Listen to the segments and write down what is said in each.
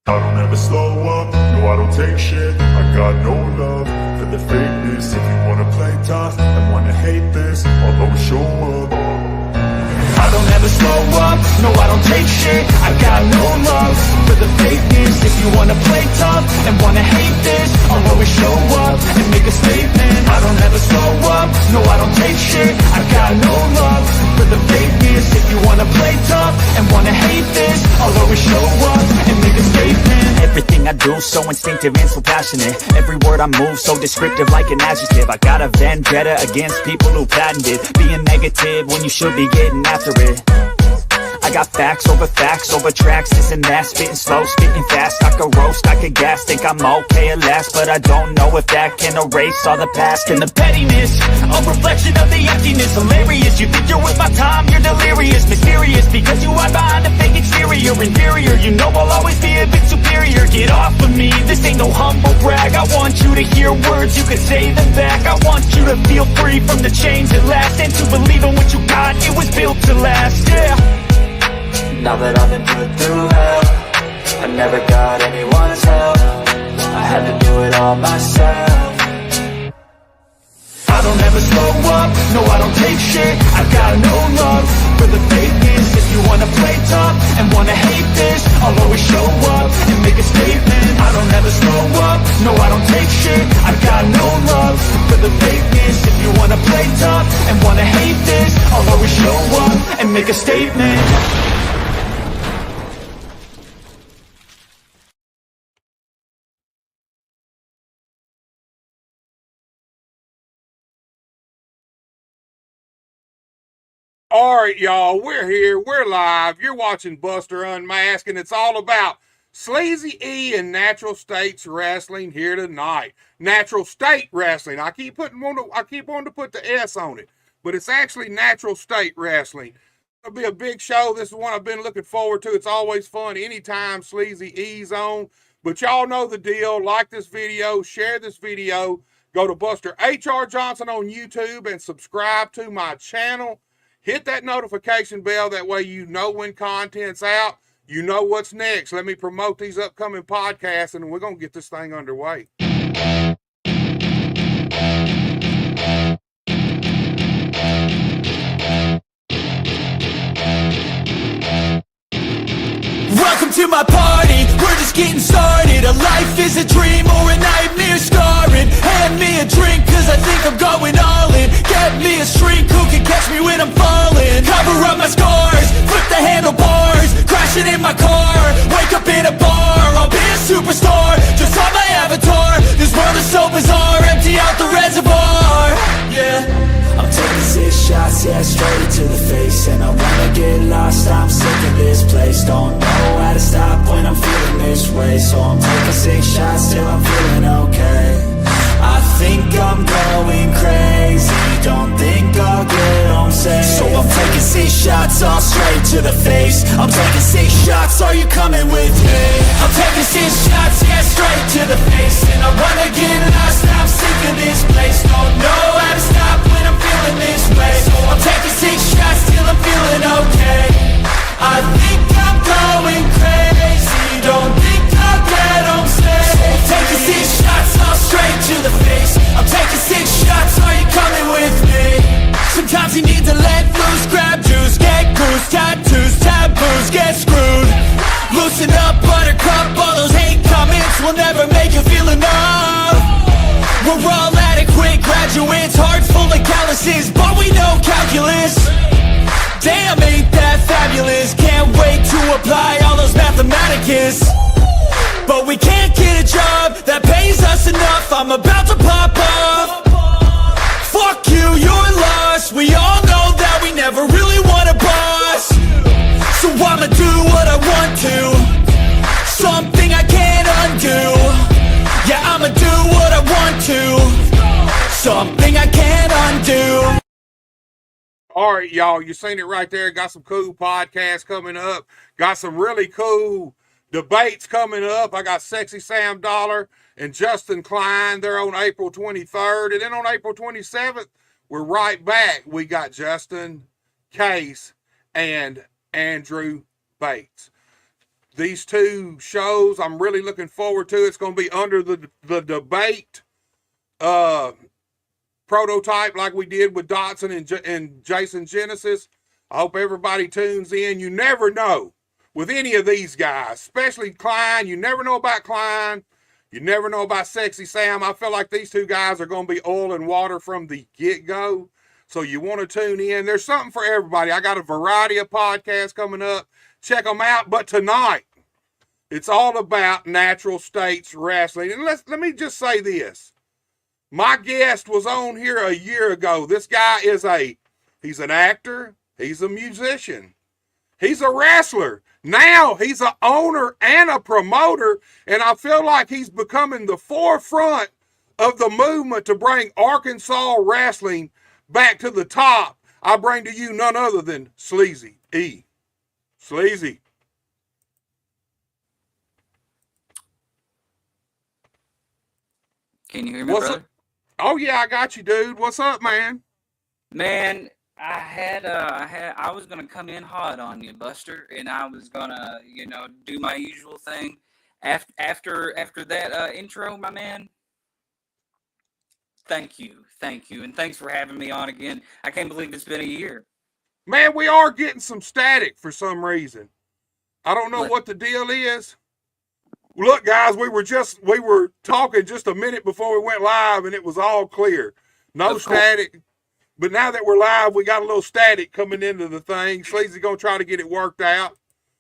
I don't ever slow up, no I don't take shit. I got no love for the fakeness. If you wanna play tough and wanna hate this, I'll always show up. I don't ever slow up, no I don't take shit. I got no love for the fakeness. If you wanna play tough and wanna hate this, I'll always show up and make a statement. I don't ever slow up, no I don't take shit. I got no love for the fakeness. If you wanna play tough and wanna hate this, I'll always show up and make a statement. Everything I do so instinctive and so passionate. Every word I move so descriptive like an adjective. I got a vendetta against people who patented being negative when you should be getting after it. I got facts over tracks, this and that. Spitting slow, spitting fast. I could roast, I could gas. Think I'm okay at last, but I don't know if that can erase all the past. And the pettiness, a reflection of the emptiness. Hilarious, you think you're worth my time, you're delirious. Mysterious, because you hide behind a fake exterior. Inferior, you know I'll always be a bit superior. Get off of me, this ain't no humble brag. I want you to hear words, you can say them back. I want you to feel free from the chains that last, and to believe in what you got, it was built to last, yeah. Now that I've been put through hell, I never got anyone's help. I had to do it all myself. I don't ever slow up, no I don't take shit. I got no love for the fakeness. If you wanna play tough and wanna hate this, I'll always show up and make a statement. I don't ever slow up, no I don't take shit. I got no love for the fakeness. If you wanna play tough and wanna hate this, I'll always show up and make a statement. All right, y'all, we're here. We're live. You're watching Buster Unmasked, and it's all about Sleezy E and Natural States Wrestling here tonight. Natural State Wrestling. I keep wanting to put the S on it, but it's actually Natural State Wrestling. It'll be a big show. This is one I've been looking forward to. It's always fun anytime Sleezy E's on. But y'all know the deal. Like this video, share this video. Go to Buster H.R. Johnson on YouTube and subscribe to my channel. Hit that notification bell, that way you know when content's out. You know what's next. Let me promote these upcoming podcasts, and we're going to get this thing underway. Welcome to my party, we're just getting started. A life is a dream or a nightmare scarring. Hand me a drink cause I think I'm going all in. Get me a shrink who can catch me when I'm falling. Cover up my scars, flip the handlebars. Crashing in my car, wake up in a bar. I'll be a superstar, just on my avatar. This world is so bizarre, empty out the reservoir. Yeah, I'm taking 6 shots, yeah, straight to the face. And I wanna get lost, I'm sick of this place. Don't know how to stop when I'm feeling this way. So I'm taking 6 shots till I'm feeling okay. I think I'm going crazy, don't think I'll get home safe. So I'm taking 6 shots, all straight to the face. I'm taking 6 shots, are you coming with me? I'm taking 6 shots, yeah, straight to the face. And I wanna get lost, I'm sick of this place. Don't know how to stop when I'm feeling this way. So I'm taking 6 shots till I'm feeling okay. I think I'm going crazy, don't think I'll get home safe. So I'm taking 6 shots, all straight to the face. I'm taking 6 shots, are you coming with me? Sometimes you need to let loose, grab juice, get goose, tattoos, taboos, get screwed. Loosen up, buttercup, all those hate comments will never make you feel enough. We're all adequate graduates, hearts full of calluses, but we know calculus. Damn, ain't that fabulous? Can't wait to apply all those mathematicus. But we can't get a job that pays us enough. I'm about to pop off. Fuck you, you're lost. We all know that we never really want a boss. So I'ma do what I want to, something I can't undo. Yeah, I'ma do what I want to, something I can't undo. All right, y'all, you seen it right there. Got some cool podcasts coming up. Got some really cool debates coming up. I got Sexy Sam Dollar and Justin Klein. They're on April 23rd. And then on April 27th, we're right back. We got Justin Case and Andrew Bates. these two shows I'm really looking forward to. It's going to be under the debate prototype like we did with Dotson and Jason Genesis. I hope everybody tunes in. You never know with any of these guys, especially Klein. You never know about Klein. You never know about Sexy Sam. I feel like these two guys are going to be oil and water from the get-go. So you want to tune in. There's something for everybody. I got a variety of podcasts coming up. Check them out. But tonight, it's all about Natural States Wrestling. And let me just say this. My guest was on here a year ago. This guy he's an actor. He's a musician. He's a wrestler. Now he's an owner and a promoter. And I feel like he's becoming the forefront of the movement to bring Arkansas wrestling back to the top. I bring to you none other than Sleezy E. Sleezy. Can you hear me, brother? Oh yeah, I got you, dude. What's up, man? Man, I was gonna come in hot on you, Buster, and I was gonna, do my usual thing. After that intro, my man. Thank you, and thanks for having me on again. I can't believe it's been a year. Man, we are getting some static for some reason. I don't know what the deal is. Look, guys, we were talking just a minute before we went live, and it was all clear. No static. But now that we're live, we got a little static coming into the thing. Sleazy's gonna try to get it worked out.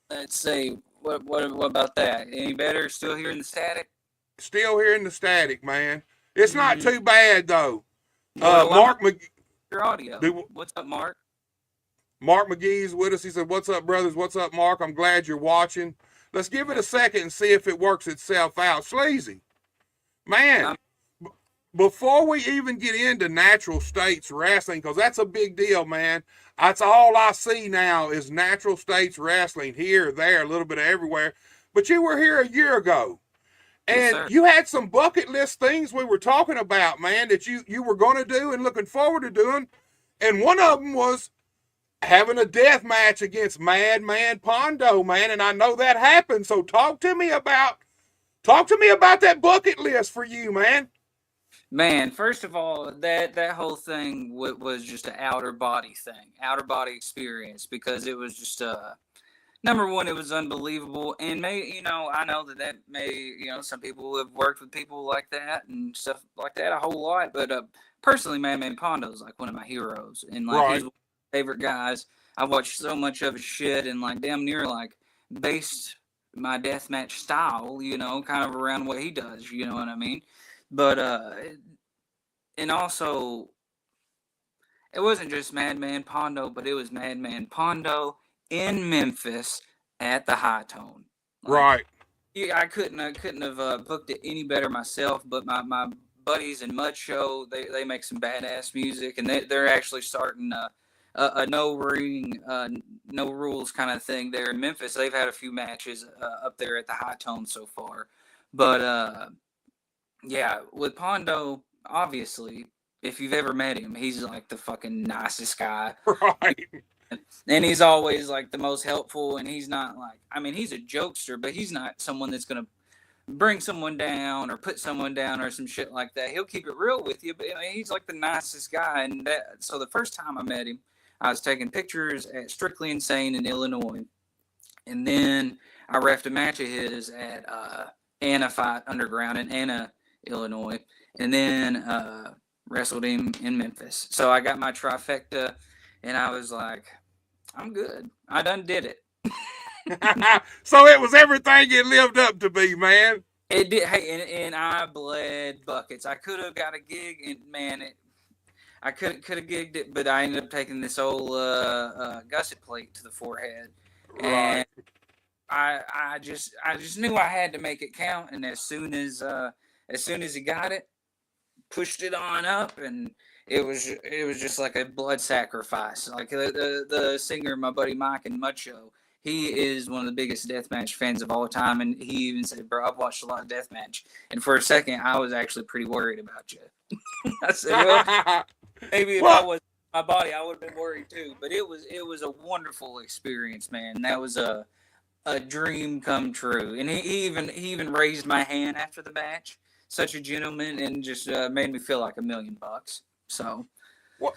Let's see. What about that? Any better? Still hearing the static? Still hearing the static, man. It's not too bad though. Mark McGee. Your audio. What's up, Mark? Mark McGee's with us. He said, "What's up, brothers? What's up, Mark? I'm glad you're watching. Let's give it a second and see if it works itself out." Sleazy, man. Before we even get into Natural States Wrestling, because that's a big deal, man. That's all I see now is Natural States Wrestling here, there, a little bit of everywhere. But you were here a year ago. And yes, you had some bucket list things we were talking about, man, that you were going to do and looking forward to doing. And one of them was having a death match against Madman Pondo, man. And I know that happened. So talk to me about that bucket list for you, man. Man, first of all, that whole thing was just an outer body experience, because it was just number one, it was unbelievable, and I know that some people have worked with people like that and stuff like that a whole lot, but personally, Madman Pondo is like one of my heroes, and like he's one of my favorite guys. I watched so much of his shit, and like damn near like based my deathmatch style, kind of around what he does. You know what I mean? But and also, it wasn't just Madman Pondo, but it was Madman Pondo in Memphis at the High Tone. Right. Yeah, I couldn't have booked it any better myself. But my buddies in Mud Show, they make some badass music, and they're actually starting a no ring, no rules kind of thing there in Memphis. They've had a few matches up there at the High Tone so far, but yeah, with Pondo, obviously, if you've ever met him, he's like the fucking nicest guy. Right. And he's always like the most helpful, and he's not like, he's a jokester, but he's not someone that's going to bring someone down or put someone down or some shit like that. He'll keep it real with you, but he's like the nicest guy. And so the first time I met him, I was taking pictures at Strictly Insane in Illinois. And then I reffed a match of his at Anna Fight Underground in Anna, Illinois, and then wrestled him in Memphis. So I got my trifecta, and I was like, I'm good. I done did it. So it was everything it lived up to be, man. It did. Hey, and I bled buckets. I could have got a gig, and man, I could have gigged it, but I ended up taking this old gusset plate to the forehead, and I just knew I had to make it count. And as soon as he got it, pushed it on up, and it was just like a blood sacrifice. Like the singer, my buddy Mike in Mud Show, he is one of the biggest deathmatch fans of all time, and he even said, "Bro, I've watched a lot of deathmatch." And for a second, I was actually pretty worried about you. I said, "Well, maybe if I was my body, I would have been worried too." But it was a wonderful experience, man. That was a dream come true. And he even raised my hand after the match. Such a gentleman, and just made me feel like $1 million. So, Well,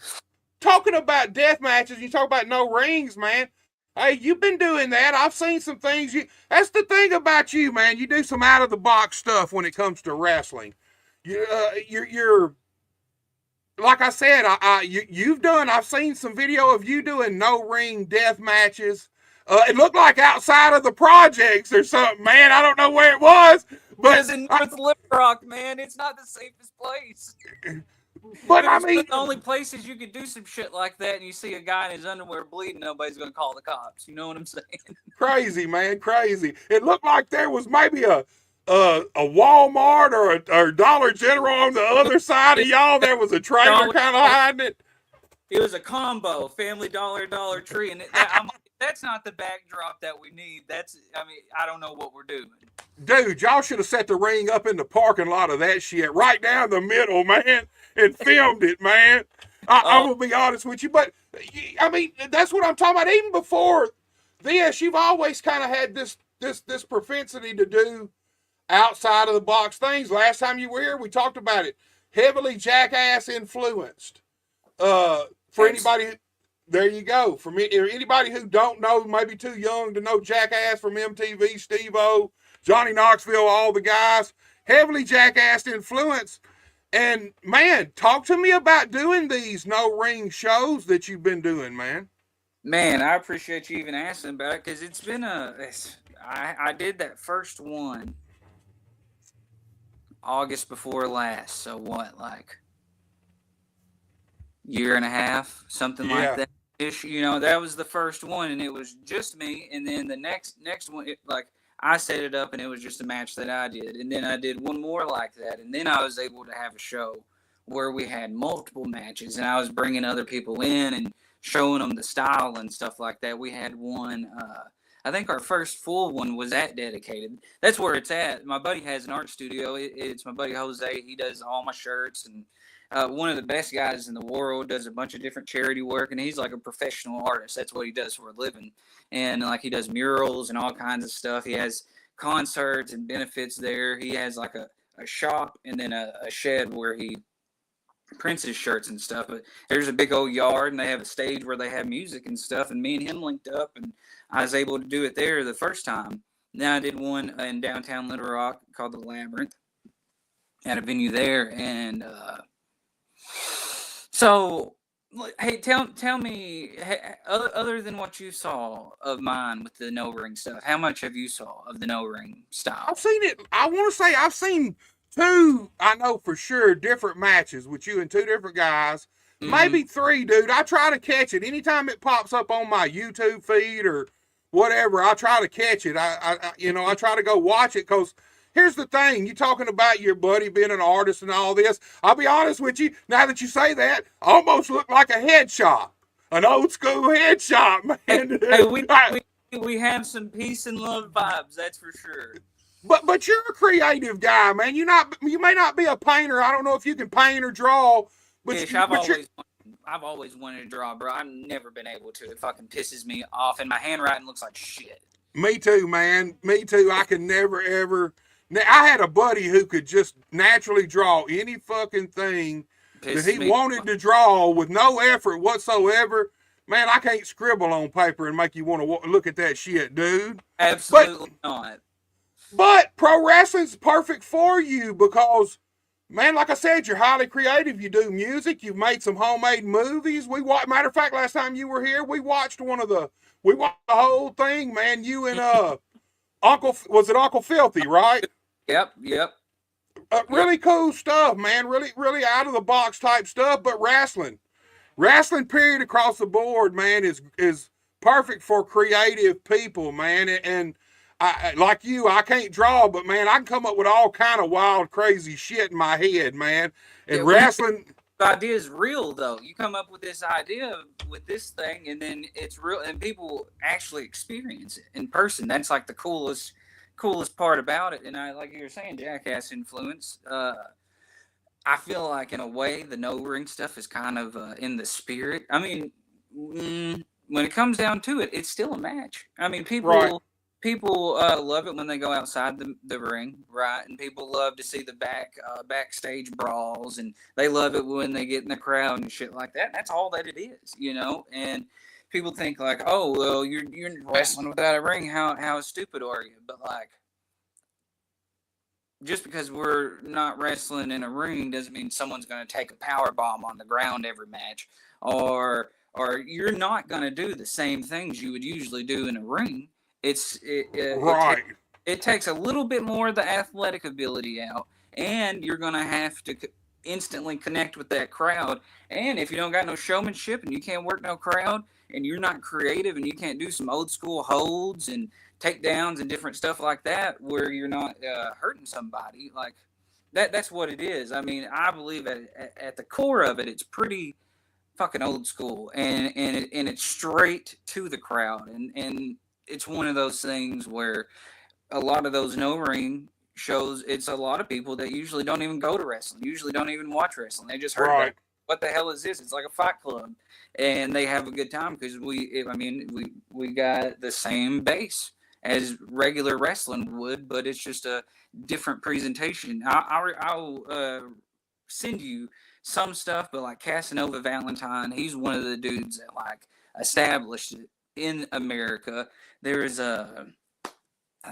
talking about death matches, you talk about no rings, man. Hey, you've been doing that. I've seen some things. That's the thing about you, man. You do some out of the box stuff when it comes to wrestling. You're like I said. You've done. I've seen some video of you doing no ring death matches. It looked like outside of the projects or something, man. I don't know where it was, but it was in North Little Rock, man. It's not the safest place. But I mean, mean, the only places you could do some shit like that, and you see a guy in his underwear bleeding, nobody's gonna call the cops. You know what I'm saying? Crazy, man, crazy. It looked like there was maybe a Walmart or a Dollar General on the other side of y'all. There was a trailer kind of hiding it. It was a combo, Family Dollar, Dollar Tree, and that's not the backdrop that we need. I don't know what we're doing. Dude, y'all should have set the ring up in the parking lot of that shit, right down the middle, man, and filmed it, man. I'm gonna be honest with you, but I mean, that's what I'm talking about. Even before this, you've always kind of had this propensity to do outside of the box things. Last time you were here, we talked about it. Heavily Jackass influenced. For anybody, there you go. For me, anybody who don't know, maybe too young to know Jackass from MTV, Steve-O, Johnny Knoxville, all the guys, heavily Jackass influence. And man, talk to me about doing these no ring shows that you've been doing, man. Man, I appreciate you even asking about it, because it's been I did that first one August before last. So what, like year and a half, something like that. You know, that was the first one, and it was just me. And then the next one, I set it up, and it was just a match that I did. And then I did one more like that, and then I was able to have a show where we had multiple matches, and I was bringing other people in and showing them the style and stuff like that. We had one. I think our first full one was at Dedicated. That's where it's at. My buddy has an art studio. It's my buddy Jose. He does all my shirts, and one of the best guys in the world, does a bunch of different charity work, and he's like a professional artist. That's what he does for a living. And like he does murals and all kinds of stuff. He has concerts and benefits there. He has like a shop and then a shed where he prints his shirts and stuff. But there's a big old yard, and they have a stage where they have music and stuff. And me and him linked up, and I was able to do it there the first time. Then I did one in downtown Little Rock called The Labyrinth at a venue there. And so, hey, tell me, other than what you saw of mine with the no ring stuff, how much have you saw of the no ring style? I've seen it. I want to say I've seen two, I know for sure, different matches with you and two different guys. Mm-hmm. Maybe three, dude. I try to catch it. Anytime it pops up on my YouTube feed or whatever, I try to catch it. I try to go watch it, because here's the thing. You talking about your buddy being an artist and all this. I'll be honest with you. Now that you say that, almost look like a head shop, an old school head shop, man. Hey, we have some peace and love vibes. That's for sure. But you're a creative guy, man. You may not be a painter. I don't know if you can paint or draw. But I've always wanted to draw, bro. I've never been able to. It fucking pisses me off, and my handwriting looks like shit. Me too, man. Me too. I could never, ever. I had a buddy who could just naturally draw any fucking thing that he wanted to draw with no effort whatsoever. Man, I can't scribble on paper and make you want to look at that shit, dude. Absolutely not. But pro wrestling's perfect for you because, man, like I said, you're highly creative. You do music. You've made some homemade movies. Matter of fact, last time you were here, we watched the whole thing, man. You and Uncle Filthy, right? Yep. Really cool stuff, man. Really, really out of the box type stuff. But wrestling period across the board, man, is perfect for creative people, man. And I, like you, I can't draw, but man, I can come up with all kind of wild, crazy shit in my head, man. And wrestling. The idea is real, though. You come up with this idea with this thing, and then it's real, and people actually experience it in person. That's like the coolest part about it. And like you were saying, Jackass influence. I feel like in a way the no ring stuff is kind of in the spirit. I mean, when it comes down to it, it's still a match. I mean, people. Right. people love it when they go outside the ring, right? And people love to see the backstage brawls, and they love it when they get in the crowd and shit like that. That's all that it is, you know. And people think like, oh, well, you're wrestling without a ring. How stupid are you? But like, just because we're not wrestling in a ring doesn't mean someone's going to take a power bomb on the ground every match, or you're not going to do the same things you would usually do in a ring. Right. It takes a little bit more of the athletic ability out, and you're going to have to instantly connect with that crowd. And if you don't got no showmanship and you can't work no crowd, and you're not creative and you can't do some old school holds and takedowns and different stuff like that, where you're not hurting somebody, like that's what it is. I mean, I believe at the core of it, it's pretty fucking old school, and it's straight to the crowd, and it's one of those things where a lot of those no ring shows, it's a lot of people that usually don't even go to wrestling, usually don't even watch wrestling. They just heard about it. What the hell is this? It's like a fight club, and they have a good time because we got the same base as regular wrestling would, but it's just a different presentation. I'll send you some stuff, but like Casanova Valentine, he's one of the dudes that like established it in America. There is I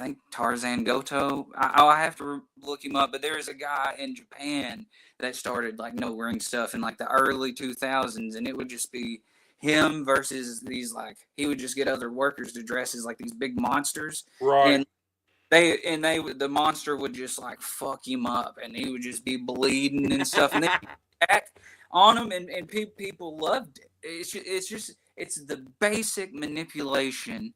think Tarzan Goto. I'll have to look him up, but there is a guy in Japan that started like no ring stuff in like the early 2000s, and it would just be him versus these, like, he would just get other workers to dress as like these big monsters, Right. and the monster would just like fuck him up, and he would just be bleeding and stuff, and then attack on him, and people loved it. It's the basic manipulation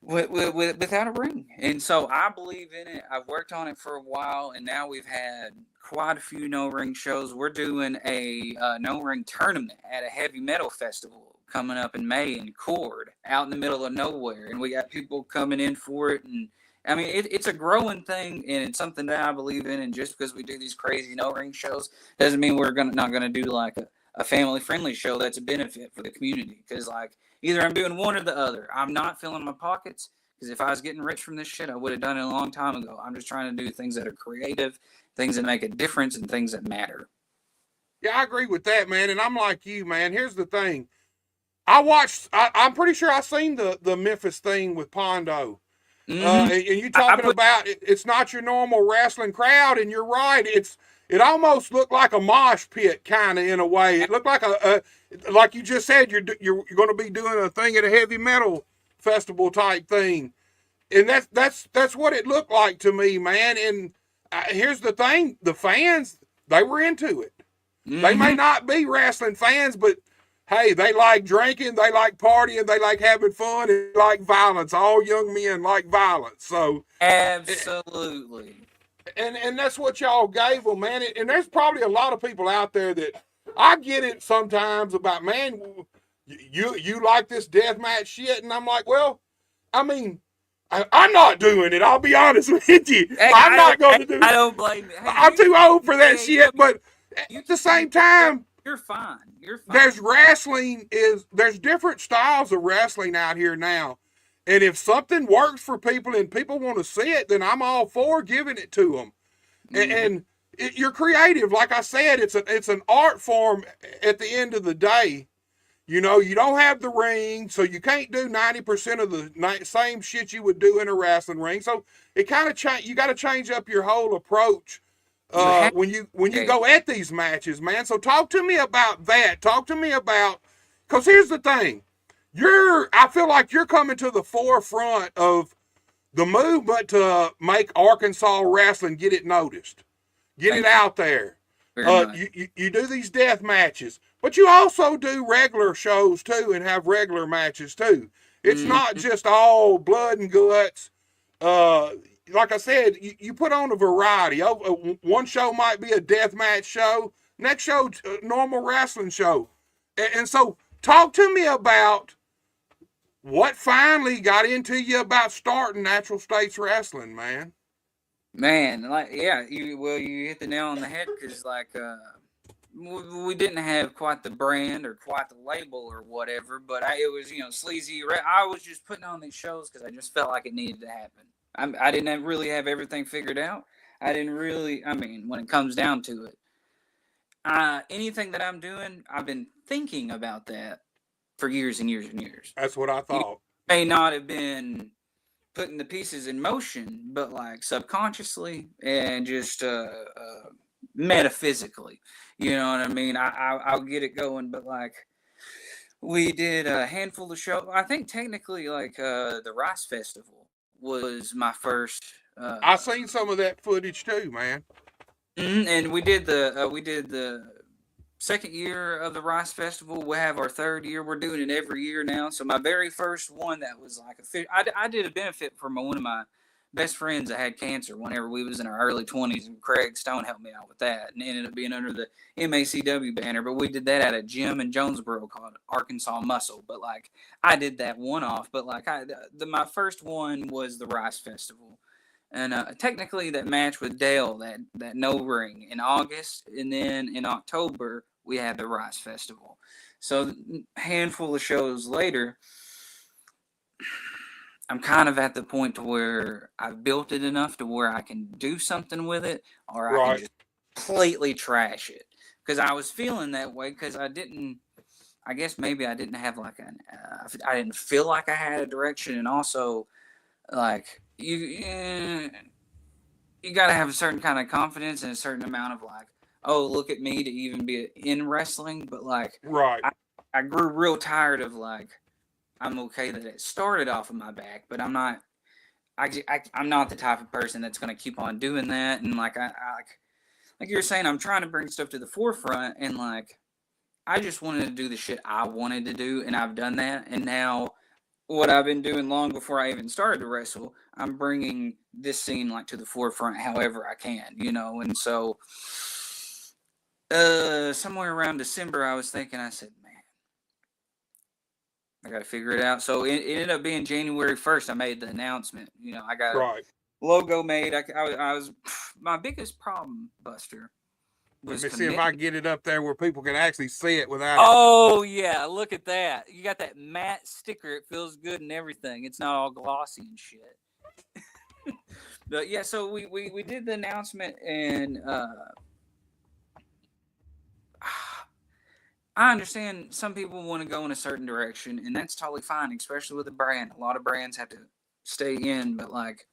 without a ring. And so I believe in it. I've worked on it for a while, and now we've had quite a few no ring shows. We're doing a no ring tournament at a heavy metal festival coming up in May in Cord, out in the middle of nowhere, and we got people coming in for it. And I mean, it's a growing thing, and it's something that I believe in. And just because we do these crazy no ring shows doesn't mean we're not gonna do like a family friendly show that's a benefit for the community. Because like, either I'm doing one or the other. I'm not filling my pockets, because if I was getting rich from this shit, I would have done it a long time ago. I'm just trying to do things that are creative, things that make a difference, and things that matter. Yeah, I agree with that, man. And I'm like you, man. Here's the thing. I'm pretty sure I seen the Memphis thing with Pondo. Mm-hmm. And you talking about it's not your normal wrestling crowd, and you're right. It almost looked like a mosh pit, kind of, in a way. It looked like like you just said, you're going to be doing a thing at a heavy metal festival type thing, and that's what it looked like to me, man. And here's the thing: the fans, they were into it. Mm-hmm. They may not be wrestling fans, but hey, they like drinking, they like partying, they like having fun, and they like violence. All young men like violence, so absolutely. And that's what y'all gave them, man. And there's probably a lot of people out there that I get it sometimes about, man, you like this deathmatch shit, and I'm like, well, I mean, I'm not doing it. I'll be honest with you. Hey, I'm not going to do it. I don't blame you. Hey, I'm too old for that shit. But at the same time, you're fine. You're fine. There's different styles of wrestling out here now. And if something works for people and people want to see it, then I'm all for giving it to them. Mm-hmm. And you're creative. Like I said, it's an art form at the end of the day. You know, you don't have the ring, so you can't do 90% of the same shit you would do in a wrestling ring. So it kind of you got to change up your whole approach when you go at these matches, man. So talk to me about that. Talk to me about, because here's the thing. I feel like you're coming to the forefront of the movement to make Arkansas wrestling, get it noticed, get it out there. You do these death matches, but you also do regular shows too, and have regular matches too. It's not just all blood and guts. Like I said, you put on a variety. One show might be a death match show, next show a normal wrestling show, and so talk to me about what finally got into you about starting Natural States Wrestling, man. Like, yeah, you hit the nail on the head, because like we didn't have quite the brand or quite the label or whatever, but it was, Sleazy. I was just putting on these shows because I just felt like it needed to happen. I didn't really have everything figured out. I didn't really, when it comes down to it, anything that I'm doing, I've been thinking about that for years and years and years. That's what I thought. You may not have been putting the pieces in motion, but like subconsciously and just metaphysically, you know what I mean? I'll get it going, but like we did a handful of shows. I think technically like the Rice Festival was my first. I seen some of that footage too, man. And we did the second year of the Rice Festival. We'll have our third year. We're doing it every year now. So my very first one that was like I did a benefit for one of my best friends that had cancer whenever we was in our early 20s, and Craig Stone helped me out with that, and it ended up being under the MACW banner. But we did that at a gym in Jonesboro called Arkansas Muscle. But like I did that one off. But like my first one was the Rice Festival. And technically, that match with Dale, that no ring in August, and then in October we had the Rice Festival. So a handful of shows later, I'm kind of at the point to where I've built it enough to where I can do something with it, or I can just completely trash it. Because I was feeling that way because I guess maybe I didn't have like I didn't feel like I had a direction, and also like. You got to have a certain kind of confidence and a certain amount of like, oh, look at me to even be in wrestling. But like, I grew real tired of like, I'm okay that it started off of my back, but I'm not the type of person that's going to keep on doing that. And like, like you were saying, I'm trying to bring stuff to the forefront, and like, I just wanted to do the shit I wanted to do, and I've done that. And now what I've been doing long before I even started to wrestle, I'm bringing this scene like to the forefront however I can, and so somewhere around December I was thinking, I said, man, I got to figure it out. So it ended up being January 1st. I made the announcement, I got a logo made. I was my biggest problem, Buster. Let me see if I can get it up there where people can actually see it without. Oh yeah, look at that! You got that matte sticker. It feels good and everything. It's not all glossy and shit. But yeah, so we did the announcement, and I understand some people want to go in a certain direction, and that's totally fine, especially with a brand. A lot of brands have to stay in, but like,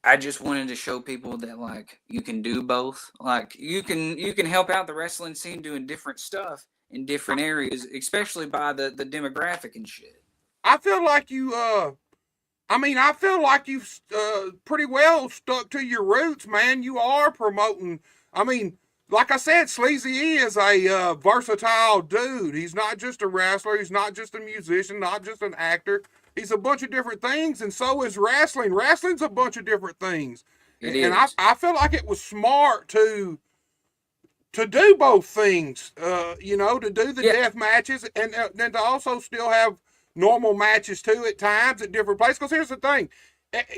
I just wanted to show people that like you can do both. Like you can help out the wrestling scene doing different stuff in different areas, especially by the demographic and shit. I feel like you've pretty well stuck to your roots, man. You are promoting. Like I said, Sleezy is a versatile dude. He's not just a wrestler. He's not just a musician, not just an actor. He's a bunch of different things, and so is wrestling. Wrestling's a bunch of different things. And I feel like it was smart to do both things, to do the death matches and then to also still have normal matches too at times at different places. Because here's the thing,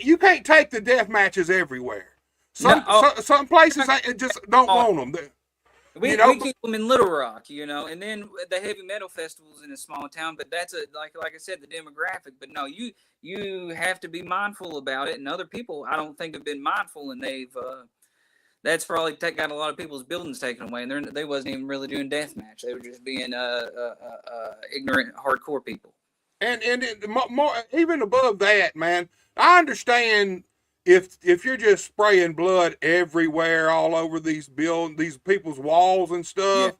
you can't take the death matches everywhere. Some places just don't want them. We keep them in Little Rock, and then the heavy metal festivals in a small town. But that's like I said, the demographic. But no, you have to be mindful about it. And other people, I don't think have been mindful, and they've that's probably got a lot of people's buildings taken away, and they wasn't even really doing deathmatch. They were just being ignorant, hardcore people. And more even above that, man, I understand. If you're just spraying blood everywhere, all over these people's walls and stuff,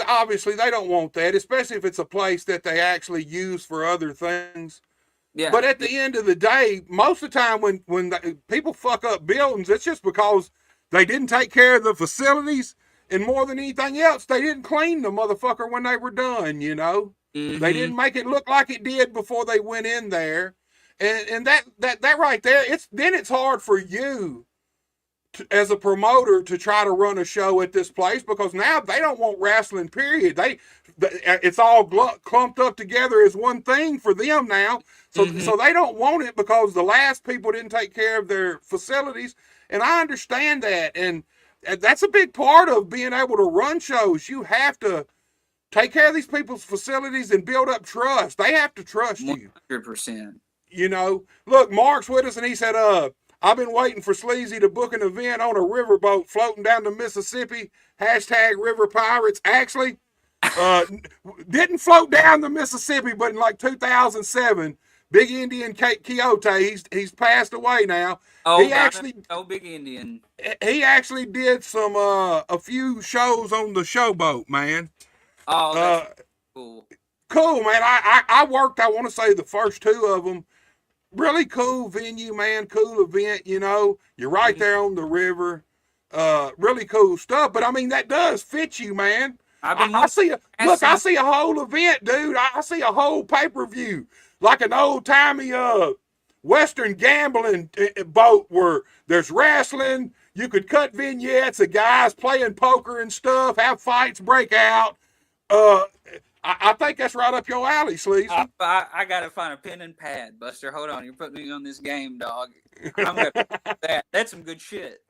obviously they don't want that, especially if it's a place that they actually use for other things. Yeah. But at the end of the day, most of the time when people fuck up buildings, it's just because they didn't take care of the facilities, and more than anything else, they didn't clean the motherfucker when they were done. Mm-hmm. They didn't make it look like it did before they went in there. And that right there, it's hard for you as a promoter to try to run a show at this place, because now they don't want wrestling, period. It's all clumped up together as one thing for them now. So they don't want it because the last people didn't take care of their facilities. And I understand that. And that's a big part of being able to run shows. You have to take care of these people's facilities and build up trust. They have to trust you. 100%. You know, look, Mark's with us, and he said, I've been waiting for Sleazy to book an event on a riverboat floating down the Mississippi. Hashtag River Pirates. Actually, didn't float down the Mississippi, but in like 2007, Big Indian Quixote, he's passed away now. Oh, he actually, Big Indian. He actually did some a few shows on the showboat, man. Oh, that's cool. Cool, man. I worked, I want to say, the first two of them. Really cool venue, man. Cool event, you know. You're right there on the river. Really cool stuff. But I mean, that does fit you, man. I see a whole event, dude. I see a whole pay-per-view, like an old-timey Western gambling boat where there's wrestling. You could cut vignettes of guys playing poker and stuff, have fights break out. I think that's right up your alley, Sleazy. I gotta find a pen and pad, Buster. Hold on, you're putting me on this game, dog. I'm gonna that. That's some good shit.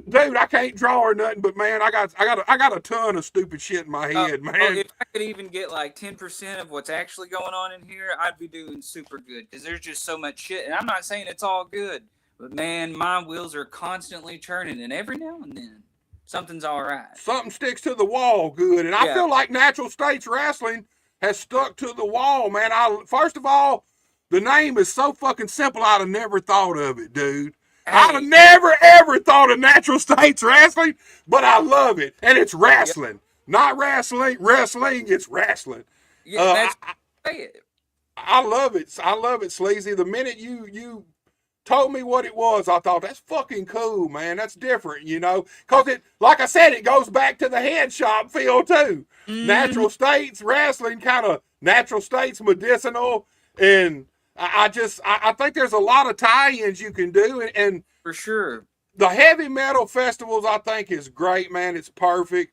Dude, I can't draw or nothing, but man, I got a ton of stupid shit in my head, man. If I could even get like 10% of what's actually going on in here, I'd be doing super good because there's just so much shit. And I'm not saying it's all good, but man, my wheels are constantly churning, and every now and then something's all right. Something sticks to the wall good, and I feel like Natural States Wrestling has stuck to the wall, man. First of all, the name is so fucking simple. I'd have never thought of it, dude. Hey. I'd have never, ever thought of Natural States Wrestling, but I love it. And it's wrestling. Yep. Not wrestling, it's wrestling. Yeah, I love it. I love it, Sleazy. The minute you told me what it was, I thought, that's fucking cool, man. That's different, you know? Because it, like I said, it goes back to the head shop feel, too. Mm-hmm. Natural States Wrestling, kind of Natural States medicinal, and I think there's a lot of tie-ins you can do, and for sure, the heavy metal festivals I think is great, man. It's perfect.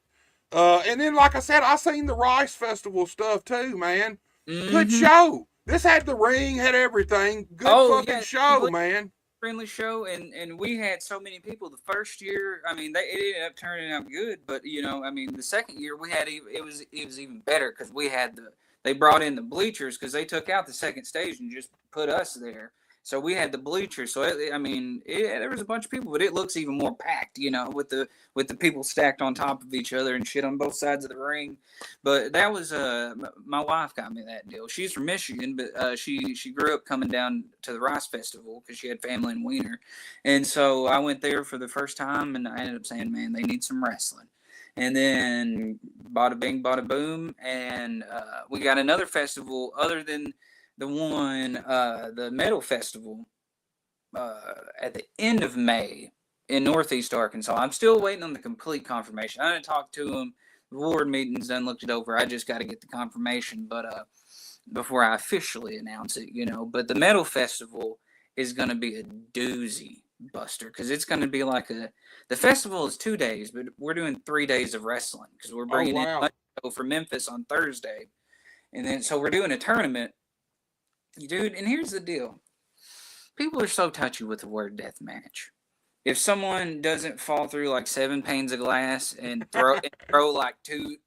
And then, like I said, I seen the Rice Festival stuff too, man. Mm-hmm. Good show. This had the ring, had everything. Good show, man. Friendly show, and we had so many people. The first year, I mean, it ended up turning out good, but you know, I mean, the second year we had it was even better because we had they brought in the bleachers because they took out the second stage and just put us there. So we had the bleachers. So there was a bunch of people, but it looks even more packed, you know, with the people stacked on top of each other and shit on both sides of the ring. But that was my wife got me that deal. She's from Michigan, but she grew up coming down to the Rice Festival because she had family in Wiener, and so I went there for the first time, and I ended up saying, man, they need some wrestling. And then bada bing, bada boom, and we got another festival other than the one, the Metal Festival, at the end of May in Northeast Arkansas. I'm still waiting on the complete confirmation. I didn't talk to them. The board meeting's done looked it over. I just got to get the confirmation, but before I officially announce it, you know. But the Metal Festival is going to be a doozy, Buster, because it's going to be like the festival is 2 days, but we're doing 3 days of wrestling because we're bringing in a show for Memphis on Thursday, and then so we're doing a tournament, dude. And here's the deal: people are so touchy with the word death match. If someone doesn't fall through like 7 panes of glass and throw like two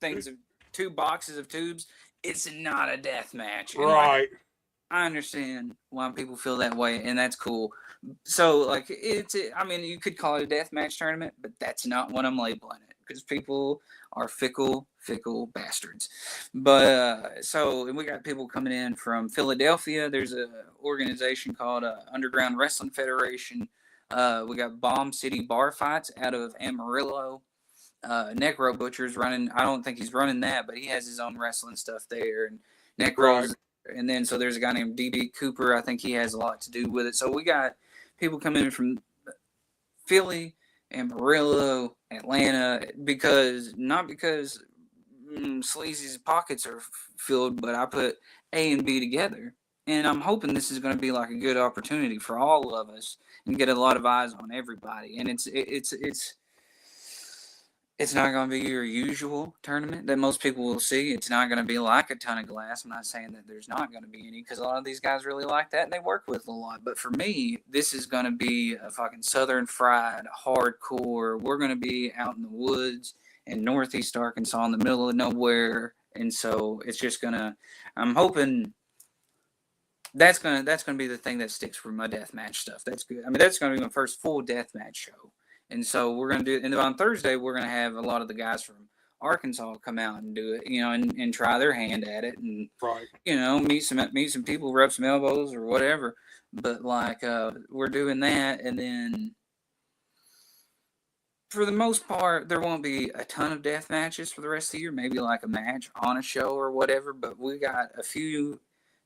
boxes of tubes, it's not a death match, right? I understand why people feel that way, and that's cool. So, like, I mean, you could call it a deathmatch tournament, but that's not what I'm labeling it, because people are fickle bastards. But, and we got people coming in from Philadelphia. There's a organization called Underground Wrestling Federation. We got Bomb City Bar Fights out of Amarillo. Necro Butcher's running. I don't think he's running that, but he has his own wrestling stuff there. And Necro's. Right. And then, so there's a guy named D.B. Cooper. I think he has a lot to do with it. So we got people coming in from Philly, Amarillo, Atlanta, not because Sleazy's pockets are filled, but I put A and B together. And I'm hoping this is going to be like a good opportunity for all of us and get a lot of eyes on everybody. And It's not going to be your usual tournament that most people will see. It's not going to be like a ton of glass. I'm not saying that there's not going to be any, because a lot of these guys really like that and they work with a lot. But for me, this is going to be a fucking Southern fried, hardcore. We're going to be out in the woods in Northeast Arkansas in the middle of nowhere. And so it's just going to, I'm hoping that's going to be the thing that sticks for my deathmatch stuff. That's good. I mean, that's going to be my first full deathmatch show. And so we're going to do it. And on Thursday, we're going to have a lot of the guys from Arkansas come out and do it, and try their hand at it. And, meet some people, rub some elbows or whatever. But, we're doing that. And then, for the most part, there won't be a ton of death matches for the rest of the year. Maybe like a match on a show or whatever. But we got a few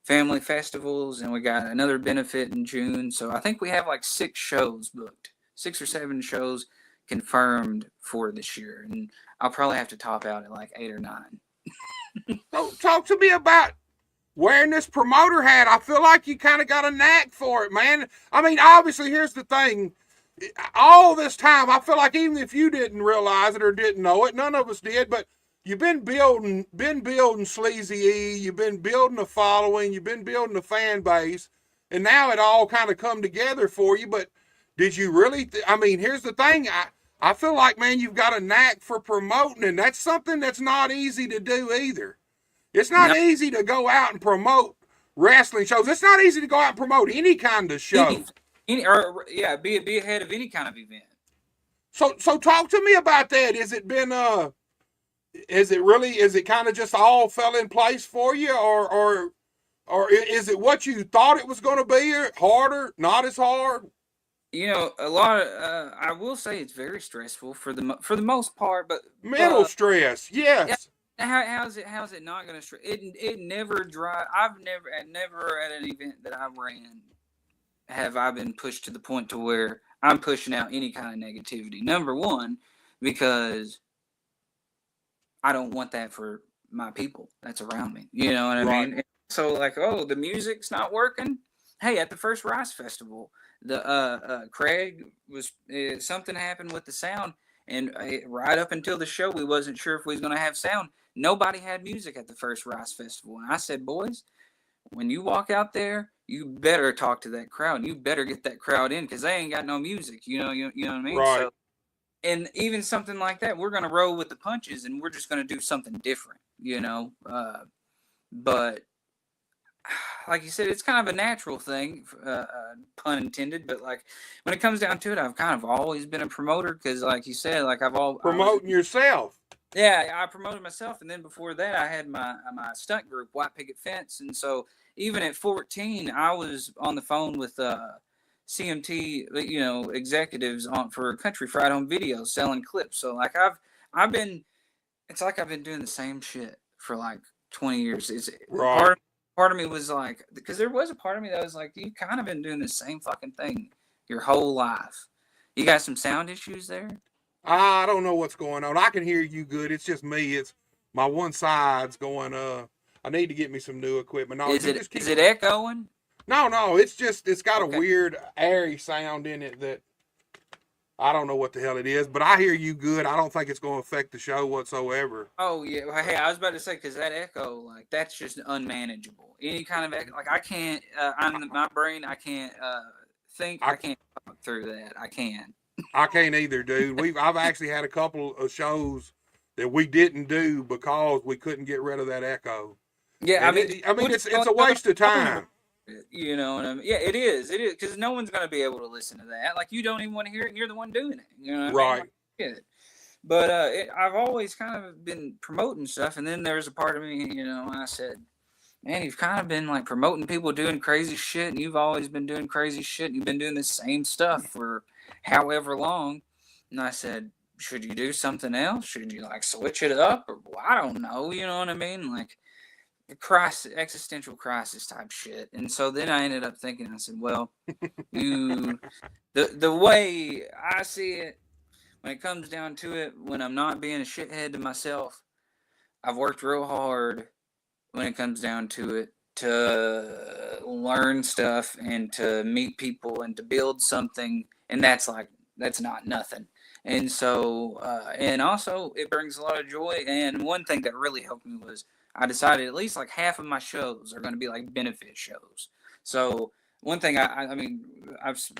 family festivals and we got another benefit in June. So I think we have 6 shows booked. 6 or 7 shows confirmed for this year, and I'll probably have to top out at 8 or 9. So talk to me about wearing this promoter hat. I feel like you kind of got a knack for it, man. I mean, obviously, here's the thing. All this time, I feel like even if you didn't realize it or didn't know it, none of us did, but you've been building Sleezy E, you've been building a following, you've been building a fan base, and now it all kind of come together for you, but did you really? I mean, here's the thing. I feel like, man, you've got a knack for promoting, and that's something that's not easy to do either. It's not easy to go out and promote wrestling shows. It's not easy to go out and promote any kind of show. Be ahead of any kind of event. So talk to me about that. Is it kind of just all fell in place for you, or is it what you thought it was going to be, or harder, not as hard? A lot of I will say it's very stressful for the most part, but mental stress, yes. How's it not going to stress? It never dry. I've never at an event that I ran have I been pushed to the point to where I'm pushing out any kind of negativity. Number one, because I don't want that for my people that's around me. You know what I mean? And so the music's not working. Hey, at the first Rice Festival, the Craig was something happened with the sound, and right up until the show, we wasn't sure if we was going to have sound. Nobody had music at the first Rice Festival, and I said, boys, when you walk out there, you better talk to that crowd. You better get that crowd in because they ain't got no music. You know what I mean? Right. So, and even something like that, we're going to roll with the punches, and we're just going to do something different. But like you said, it's kind of a natural thing, pun intended. But when it comes down to it, I've kind of always been a promoter because, like you said, promoting yourself. Yeah, I promoted myself, and then before that, I had my stunt group, White Picket Fence, and so even at 14, I was on the phone with CMT, executives for Country Fried Home Videos, selling clips. So I've been doing the same shit for 20 years. It's right. Part of me was because there was a part of me that was you kind of been doing the same fucking thing your whole life. You got some sound issues there? I don't know what's going on. I can hear you good. It's just me. It's my one side's going, I need to get me some new equipment. No, is it echoing? No, it's got a weird airy sound in it that I don't know what the hell it is, but I hear you good. I don't think it's going to affect the show whatsoever. Oh, yeah. Well, hey, I was about to say, because that echo, that's just unmanageable. Any kind of echo, I can't, my brain, I can't think, I can't talk through that. I can't. I can't either, dude. I've actually had a couple of shows that we didn't do because we couldn't get rid of that echo. Yeah, and it's a waste of time. You know what I mean? Yeah, it is, because no one's going to be able to listen to that. You don't even want to hear it, and you're the one doing it. You know what I mean? But I've always kind of been promoting stuff, and then there's a part of me, I said, man, you've kind of been promoting people doing crazy shit, and you've always been doing crazy shit, and you've been doing the same stuff for however long. And I said, should you do something else? Should you switch it up? Or I don't know, you know what I mean? Existential crisis type shit. And so then I ended up thinking, I said, well, the way I see it, when it comes down to it, when I'm not being a shithead to myself, I've worked real hard when it comes down to it to learn stuff and to meet people and to build something. And that's that's not nothing. And so, and also it brings a lot of joy. And one thing that really helped me was I decided at least like half of my shows are going to be like benefit shows. So one thing I mean,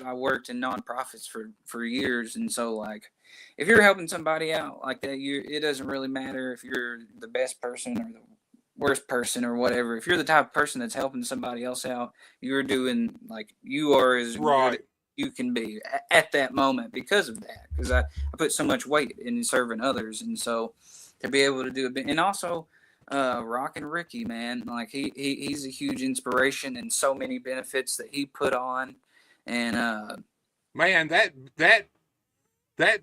I worked in nonprofits for years, and so like if you're helping somebody out like that, it doesn't really matter if you're the best person or the worst person or whatever. If you're the type of person that's helping somebody else out, you're doing like you are as good as you can be at that moment because of that. Because I put so much weight in serving others, and so to be able to do it, and also Rockin' Ricky, man, like he's a huge inspiration and so many benefits that he put on, and man, that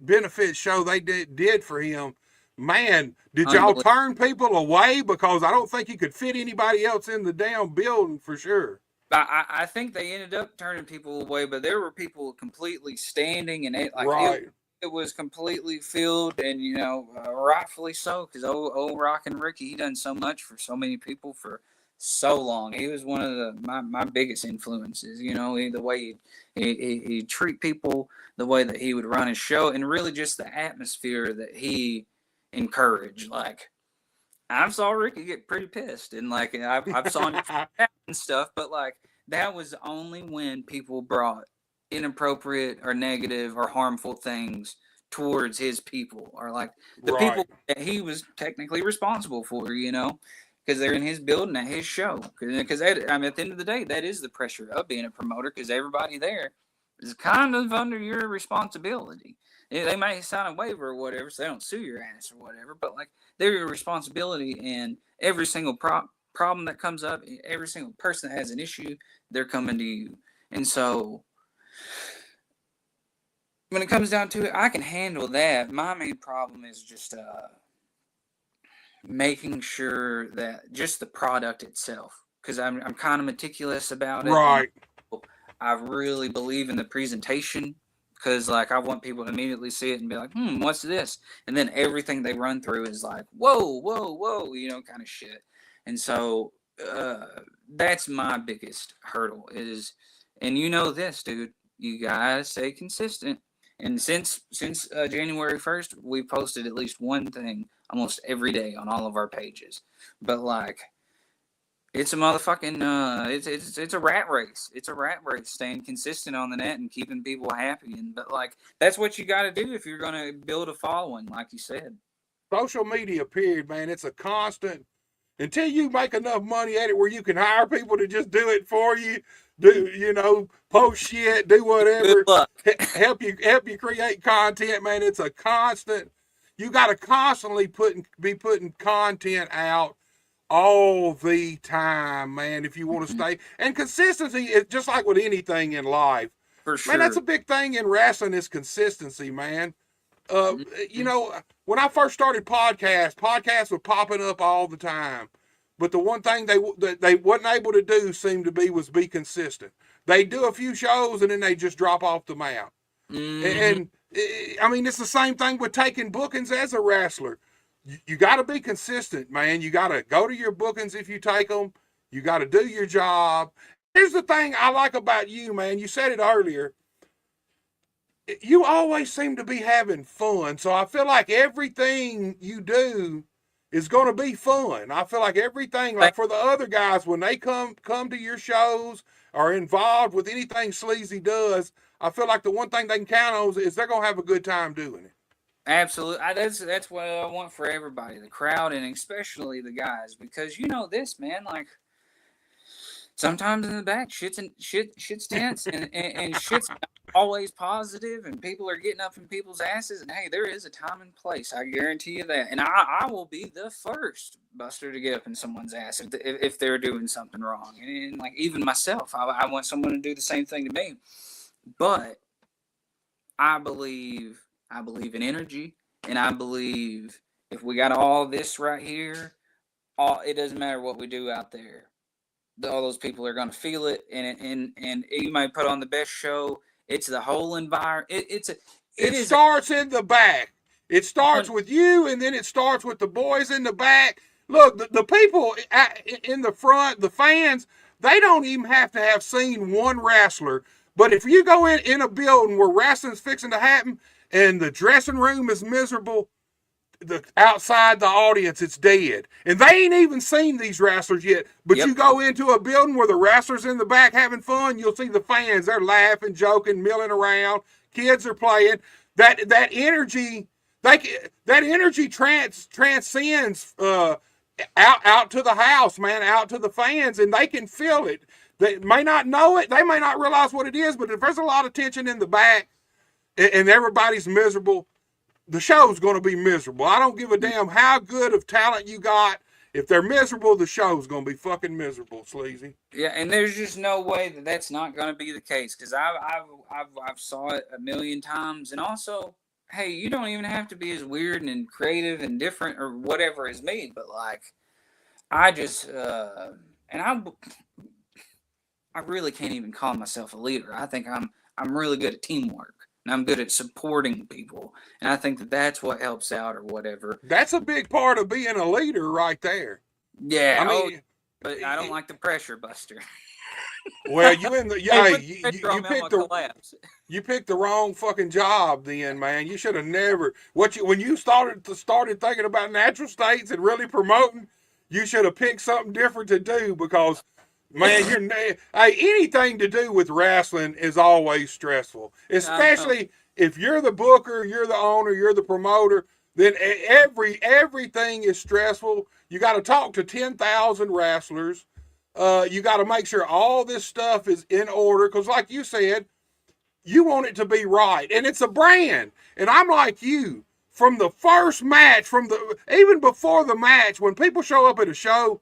benefit show they did for him. Man, did y'all turn people away? Because I don't think you could fit anybody else in the damn building for sure. I think they ended up turning people away, but there were people completely standing, and it was completely filled, and rightfully so, because old Rockin' Ricky, he done so much for so many people for so long. He was one of my biggest influences. The way he treat people, the way that he would run his show, and really just the atmosphere that he encouraged. Like, I've saw Ricky get pretty pissed, and like I've saw him and stuff, but like that was only when people brought inappropriate or negative or harmful things towards his people, or like the people that he was technically responsible for, because they're in his building at his show. Because at the end of the day, that is the pressure of being a promoter, because everybody there is kind of under your responsibility. They might sign a waiver or whatever, so they don't sue your ass or whatever, but like they're your responsibility, and every single problem that comes up, every single person that has an issue, they're coming to you. And so when it comes down to it, I can handle that. My main problem is just making sure that just the product itself, because I'm kind of meticulous about it. Right. I really believe in the presentation, because like I want people to immediately see it and be like, what's this? And then everything they run through is like, whoa, kind of shit. And so that's my biggest hurdle is, and this, dude, you gotta stay consistent. And since January 1st, we posted at least one thing almost every day on all of our pages. But like, it's a motherfucking it's a rat race. It's a rat race, staying consistent on the net and keeping people happy. But like, that's what you got to do if you're gonna build a following, like you said. Social media, period, man. It's a constant until you make enough money at it where you can hire people to just do it for you. Post shit, do whatever, help you create content, man. It's a constant. You got to constantly be putting content out all the time, man, if you want to stay. And consistency is just like with anything in life. For sure. Man, that's a big thing in wrestling is consistency, man. When I first started podcasts were popping up all the time. But the one thing they wasn't able to do was be consistent. They do a few shows and then they just drop off the map. And I mean, it's the same thing with taking bookings as a wrestler. You got to be consistent, man. You got to go to your bookings if you take them. You got to do your job. Here's the thing I like about you, man. You said it earlier. You always seem to be having fun. So I feel like everything you do is going to be fun. I feel like everything, like for the other guys, when they come to your shows or involved with anything Sleezy does, I feel like the one thing they can count on is they're going to have a good time doing it. Absolutely. That's what I want for everybody, the crowd, and especially the guys, because this, man, like sometimes in the back, shit's tense and shit's not always positive, and people are getting up in people's asses. And hey, there is a time and place. I guarantee you that. And I will be the first Buster to get up in someone's ass if they're doing something wrong. And like even myself, I want someone to do the same thing to me. But I believe in energy, and I believe if we got all this right here, it doesn't matter what we do out there. All those people are going to feel it, and you might put on the best show. It's the whole environment. It starts in the back. It starts with you, and then it starts with the boys in the back. Look, the people in the front, the fans, they don't even have to have seen one wrestler, But if you go in a building where wrestling's fixing to happen and the dressing room is miserable, the outside the audience, it's dead. And they ain't even seen these wrestlers yet. But Yep. you go into a building where the wrestlers in the back having fun, you'll see the fans. They're laughing, joking, milling around. Kids are playing. That energy, that energy transcends out to the house, man, out to the fans, and they can feel it. They may not know it. They may not realize what it is, but if there's a lot of tension in the back and everybody's miserable, the show's going to be miserable. I don't give a damn how good of talent you got. If they're miserable, the show's going to be fucking miserable, Sleazy. Yeah, and there's just no way that that's not going to be the case, because I've saw it a million times. And also, hey, you don't even have to be as weird and creative and different or whatever as me, but like, I just and I really can't even call myself a leader. I think I'm really good at teamwork. And I'm good at supporting people. And I think that that's what helps out or whatever. That's a big part of being a leader right there. Yeah. I mean, but I don't like the pressure, Buster. Well, you in the you picked the wrong fucking job then, man. You should have never when you started thinking about natural states and really promoting, you should have picked something different to do, because man, anything to do with wrestling is always stressful, especially if you're the booker, you're the owner, you're the promoter. Then everything is stressful. You got to talk to 10,000 wrestlers. You got to make sure all this stuff is in order, because, like you said, you want it to be right, and it's a brand. And I'm like you. From the first match, even before the match, when people show up at a show,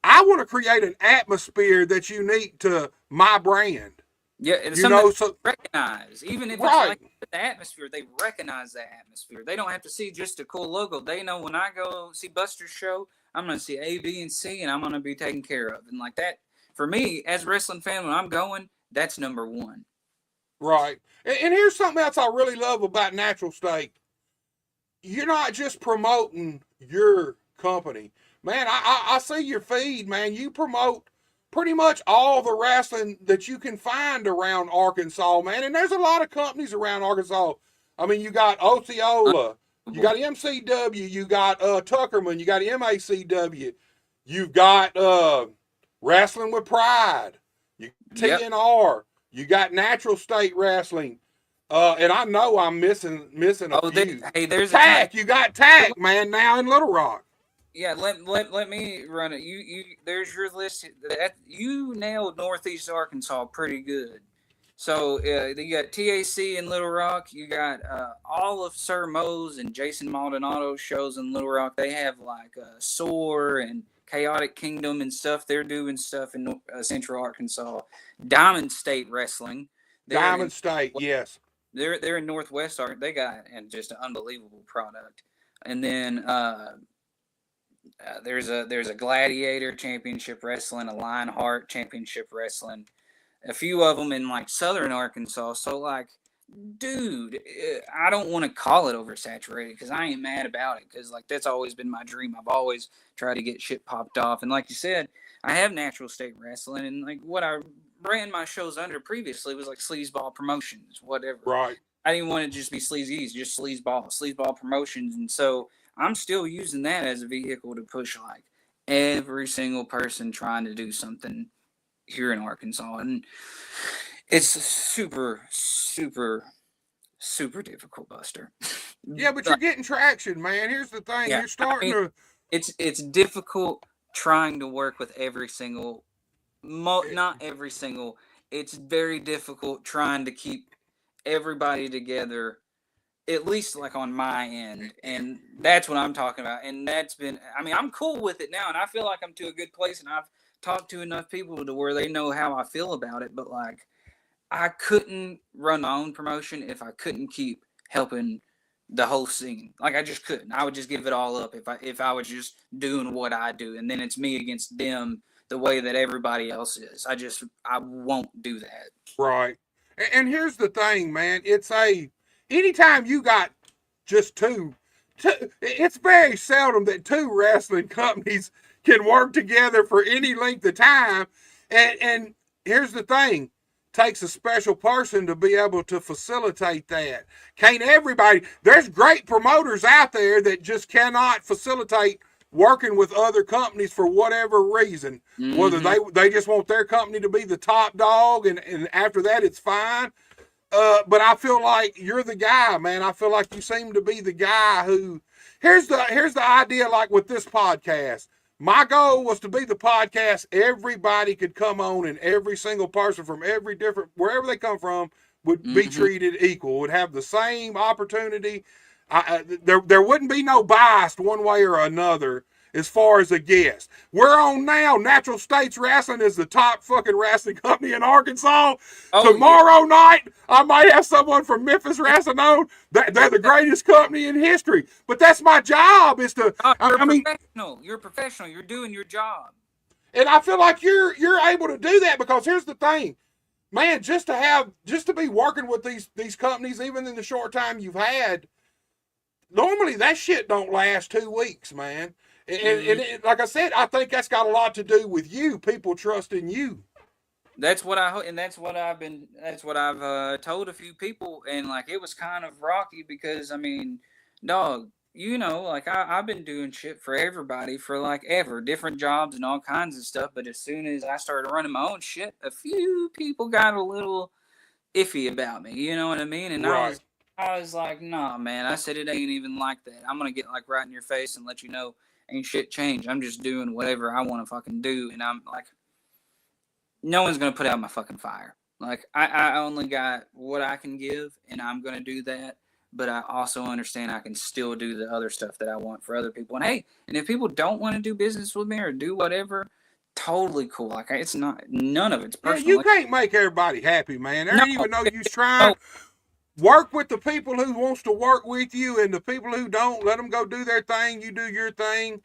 I want to create an atmosphere that's unique to my brand. Yeah, it's something so recognize. Even if it's like the atmosphere, they recognize that atmosphere. They don't have to see just a cool logo. They know when I go see Buster's show, I'm going to see A, B, and C, and I'm going to be taken care of. And like that, for me, as a wrestling fan, when I'm going, that's number one. Right. And here's something else I really love about Natural State. You're not just promoting your company. Man, I see your feed, man. You promote pretty much all the wrestling that you can find around Arkansas, man. And there's a lot of companies around Arkansas. I mean, you got Osceola, you got MCW, you got Tuckerman, you got MACW, you've got Wrestling with Pride, you TNR, you got Natural State Wrestling. And I know I'm missing a few. There's TAC. You got TAC, man, now in Little Rock. Yeah, let me run it. You there's your list. You nailed Northeast Arkansas pretty good. So you got TAC in Little Rock. You got all of Sir Mo's and Jason Maldonado's shows in Little Rock. They have like SOAR and Chaotic Kingdom and stuff. They're doing stuff in Central Arkansas. Diamond State Wrestling. Diamond State, yes. They're in Northwest Arkansas. They got just an unbelievable product. And then there's a Gladiator Championship Wrestling, a Lionheart Championship Wrestling, a few of them in like Southern Arkansas. So like, dude, I don't want to call it oversaturated, because I ain't mad about it, because like that's always been my dream. I've always tried to get shit popped off, and like you said, I have Natural State Wrestling, and like what I ran my shows under previously was like Sleazeball Promotions, whatever. Right. I didn't want it to just be Sleazy, just Sleazeball Promotions, and so I'm still using that as a vehicle to push like every single person trying to do something here in Arkansas. And it's super, super, super difficult, Buster. Yeah, but you're getting traction, man. Here's the thing. Yeah, you're starting to... It's difficult trying to work with every single... not every single... It's very difficult trying to keep everybody together, at least like on my end, and that's what I'm talking about. And that's been, I mean, I'm cool with it now, and I feel like I'm to a good place, and I've talked to enough people to where they know how I feel about it. But like, I couldn't run my own promotion if I couldn't keep helping the whole scene. Like, I just couldn't. I would just give it all up if I was just doing what I do, and then it's me against them the way that everybody else is. I won't do that. Right. And here's the thing, man. Anytime you got just two, it's very seldom that two wrestling companies can work together for any length of time. And here's the thing. takes a special person to be able to facilitate that. Can't everybody, there's great promoters out there that just cannot facilitate working with other companies for whatever reason. Whether they just want their company to be the top dog, and after that it's fine. But I feel like you're the guy, man. I feel like you seem to be the guy who, here's the idea, like with this podcast. My goal was to be the podcast everybody could come on, and every single person from every different, wherever they come from, would be treated equal, would have the same opportunity. There wouldn't be no bias one way or another as far as a guest. We're on now. Natural States Wrestling is the top fucking wrestling company in Arkansas. Tomorrow night, I might have someone from Memphis Wrestling on. They're the greatest company in history. But that's my job, is to, You're a professional. You're doing your job. And I feel like you're able to do that, because here's the thing, man, just to be working with these companies, even in the short time you've had, normally that shit don't last 2 weeks, man. And like I said, I think that's got a lot to do with you, people trusting you. That's what I've told a few people, and like it was kind of rocky because I mean, dog, like I've been doing shit for everybody for like ever, different jobs and all kinds of stuff. But as soon as I started running my own shit, a few people got a little iffy about me. You know what I mean? And right. I was like, nah, man. I said it ain't even like that. I'm gonna get like right in your face and let you know ain't shit changed. I'm just doing whatever I want to fucking do, and I'm like, no one's gonna put out my fucking fire. Like I only got what I can give, and I'm gonna do that. But I also understand I can still do the other stuff that I want for other people. And hey, and if people don't want to do business with me or do whatever, totally cool. Like it's not, none of it's personal. Yeah, you can't make everybody happy, man. Even though you try. Work with the people who wants to work with you, and the people who don't, let them go do their thing. You do your thing.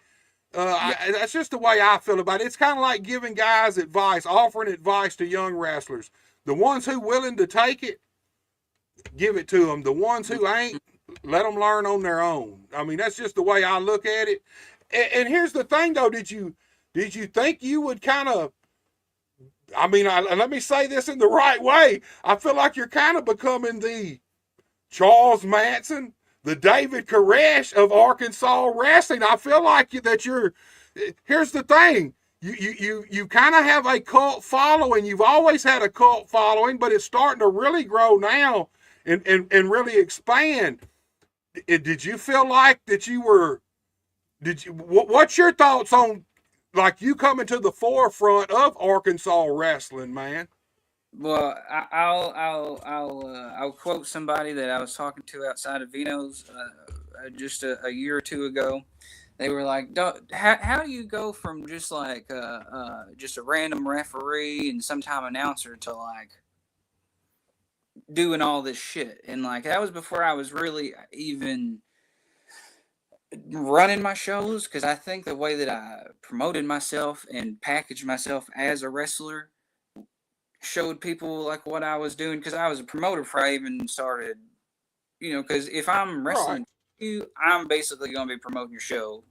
That's just the way I feel about it. It's kind of like giving guys advice, offering advice to young wrestlers. The ones who willing to take it, give it to them. The ones who ain't, let them learn on their own. I mean, that's just the way I look at it. And here's the thing, though. Did you think you would kind of, I mean, let me say this in the right way. I feel like you're kind of becoming the Charles Manson, the David Koresh of Arkansas wrestling. I feel like that you're. Here's the thing: you kind of have a cult following. You've always had a cult following, but it's starting to really grow now and really expand. Did you feel like that you were? What's your thoughts on? Like you coming to the forefront of Arkansas wrestling, man. Well, I'll quote somebody that I was talking to outside of Vino's just a year or two ago. They were like, how do you go from just like just a random referee and sometime announcer to like doing all this shit? And like that was before I was really even running my shows, because I think the way that I promoted myself and packaged myself as a wrestler showed people like what I was doing, because I was a promoter before I even started, because if I'm wrestling you, I'm basically going to be promoting your show,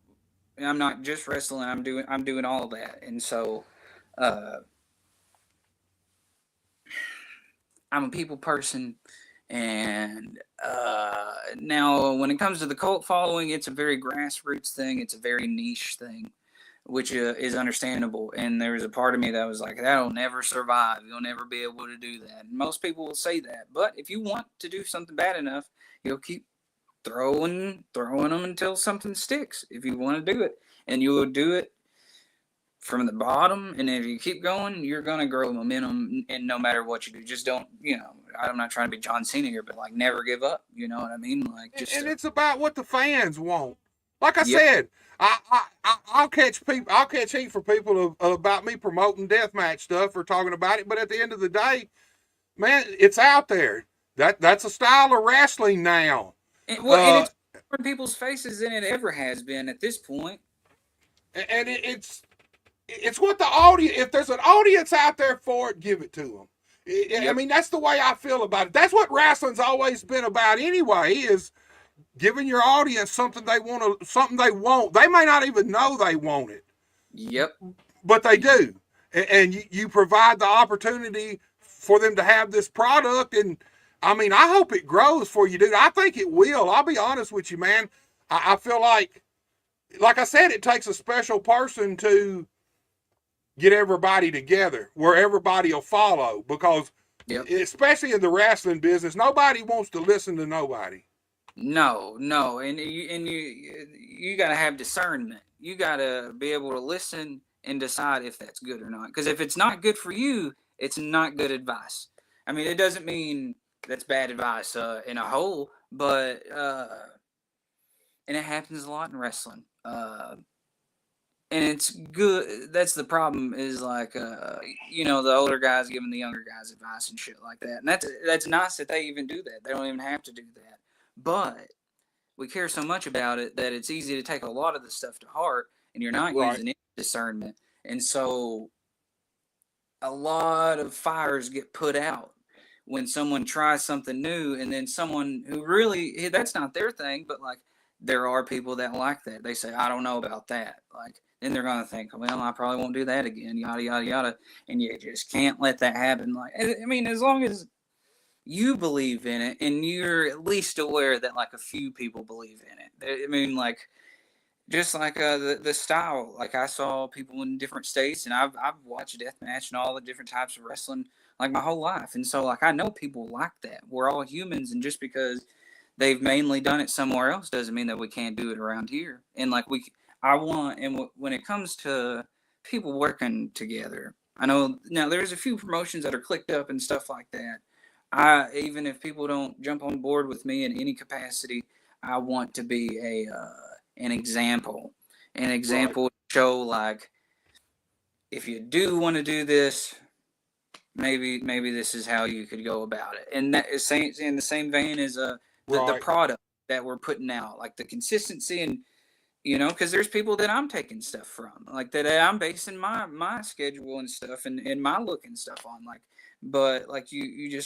and I'm not just wrestling, I'm doing all that. And so I'm a people person. And now when it comes to the cult following, it's a very grassroots thing. It's a very niche thing, which is understandable. And there was a part of me that was like, that'll never survive. You'll never be able to do that. And most people will say that. But if you want to do something bad enough, you'll keep throwing them until something sticks. If you want to do it, and you will do it from the bottom, and if you keep going, you're going to grow momentum, and no matter what you do, just don't, I'm not trying to be John Cena here, but like never give up, you know what I mean? Like just and it's about what the fans want. Like I said, I'll catch heat for people about me promoting deathmatch stuff or talking about it, but at the end of the day, man, it's out there. That's a style of wrestling now. And it's in people's faces than it ever has been at this point. And it's what the audience, if there's an audience out there for it, give it to them. I mean, that's the way I feel about it. That's what wrestling's always been about anyway, is giving your audience something they want. They may not even know they want it. Yep. But they do. And you provide the opportunity for them to have this product. And I mean, I hope it grows for you, dude. I think it will. I'll be honest with you, man. I feel like I said, it takes a special person to get everybody together where everybody will follow, because especially in the wrestling business, nobody wants to listen to nobody. No, and you got to have discernment. You got to be able to listen and decide if that's good or not. Because if it's not good for you, it's not good advice. I mean, it doesn't mean that's bad advice in a whole, but and it happens a lot in wrestling. And it's good. That's the problem, is like, the older guys giving the younger guys advice and shit like that. And that's nice that they even do that. They don't even have to do that. But we care so much about it that it's easy to take a lot of the stuff to heart, and you're not using any discernment. And so a lot of fires get put out when someone tries something new, and then someone who really, that's not their thing, but like, there are people that like that. They say, I don't know about that. Like, then they're going to think, well, I probably won't do that again, yada, yada, yada. And you just can't let that happen. Like, I mean, as long as you believe in it and you're at least aware that like a few people believe in it. I mean, like, just like the style, like I saw people in different states, and I've watched deathmatch and all the different types of wrestling like my whole life. And so like, I know people like that. We're all humans. And just because they've mainly done it somewhere else doesn't mean that we can't do it around here. And like when it comes to people working together, I know now there's a few promotions that are clicked up and stuff like that. Even if people don't jump on board with me in any capacity, I want to be an example to show, like, if you do want to do this, maybe this is how you could go about it. And that is in the same vein as the product that we're putting out, like the consistency, and because there's people that I'm taking stuff from, like that I'm basing my schedule and stuff and my look and stuff on, like. But like you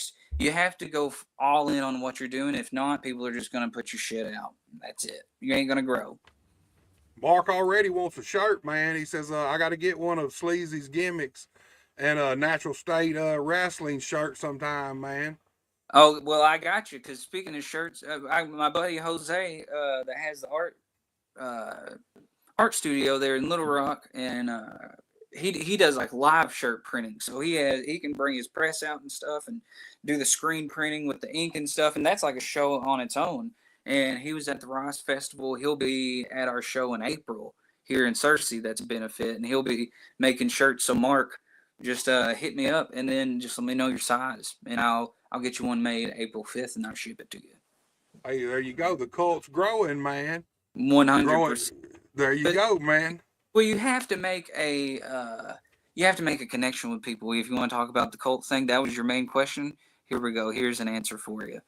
have to go all in on what you're doing. If not, people are just going to put your shit out. That's it. You ain't going to grow. Mark already wants a shirt, man. He says, I got to get one of Sleazy's gimmicks and a Natural State wrestling shirt sometime, man. Oh, well, I got you. Because speaking of shirts, my buddy Jose that has the art studio there in Little Rock, and he does like live shirt printing. So he can bring his press out and stuff and do the screen printing with the ink and stuff. And that's like a show on its own. And he was at the Rice Festival. He'll be at our show in April here in Searcy. That's a benefit. And he'll be making shirts. So Mark, just hit me up and then just let me know your size. And I'll get you one made April 5th and I'll ship it to you. Hey, there you go. The cult's growing, man. 100%. There you go, man. Well, you have to make a connection with people. If you want to talk about the cult thing, that was your main question. Here we go. Here's an answer for you.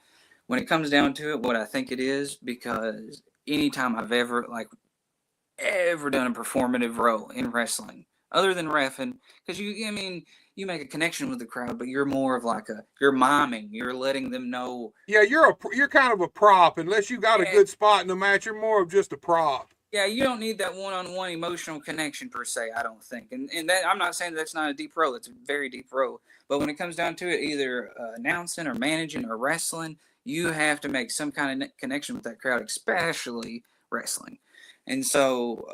When it comes down to it, what I think it is, because anytime I've ever done a performative role in wrestling, other than reffing, because you make a connection with the crowd, but you're more of like you're miming. You're letting them know. Yeah, you're kind of a prop. Unless you got a good spot in the match, you're more of just a prop. Yeah, you don't need that one-on-one emotional connection per se, I don't think. And that, I'm not saying that's not a deep role. It's a very deep role. But when it comes down to it, either announcing or managing or wrestling, you have to make some kind of connection with that crowd, especially wrestling. And so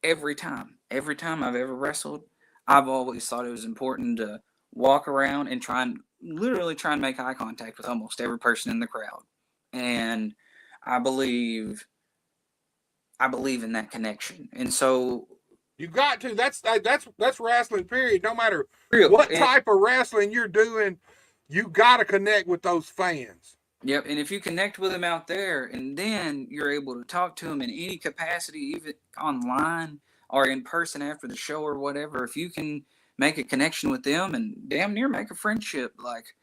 every time I've ever wrestled, I've always thought it was important to walk around and try and make eye contact with almost every person in the crowd. And I believe in that connection. And so you got to. That's wrestling, period. No matter what type of wrestling you're doing, you got to connect with those fans. Yep. And if you connect with them out there, and then you're able to talk to them in any capacity, even online or in person after the show or whatever, if you can make a connection with them and damn near make a friendship, like,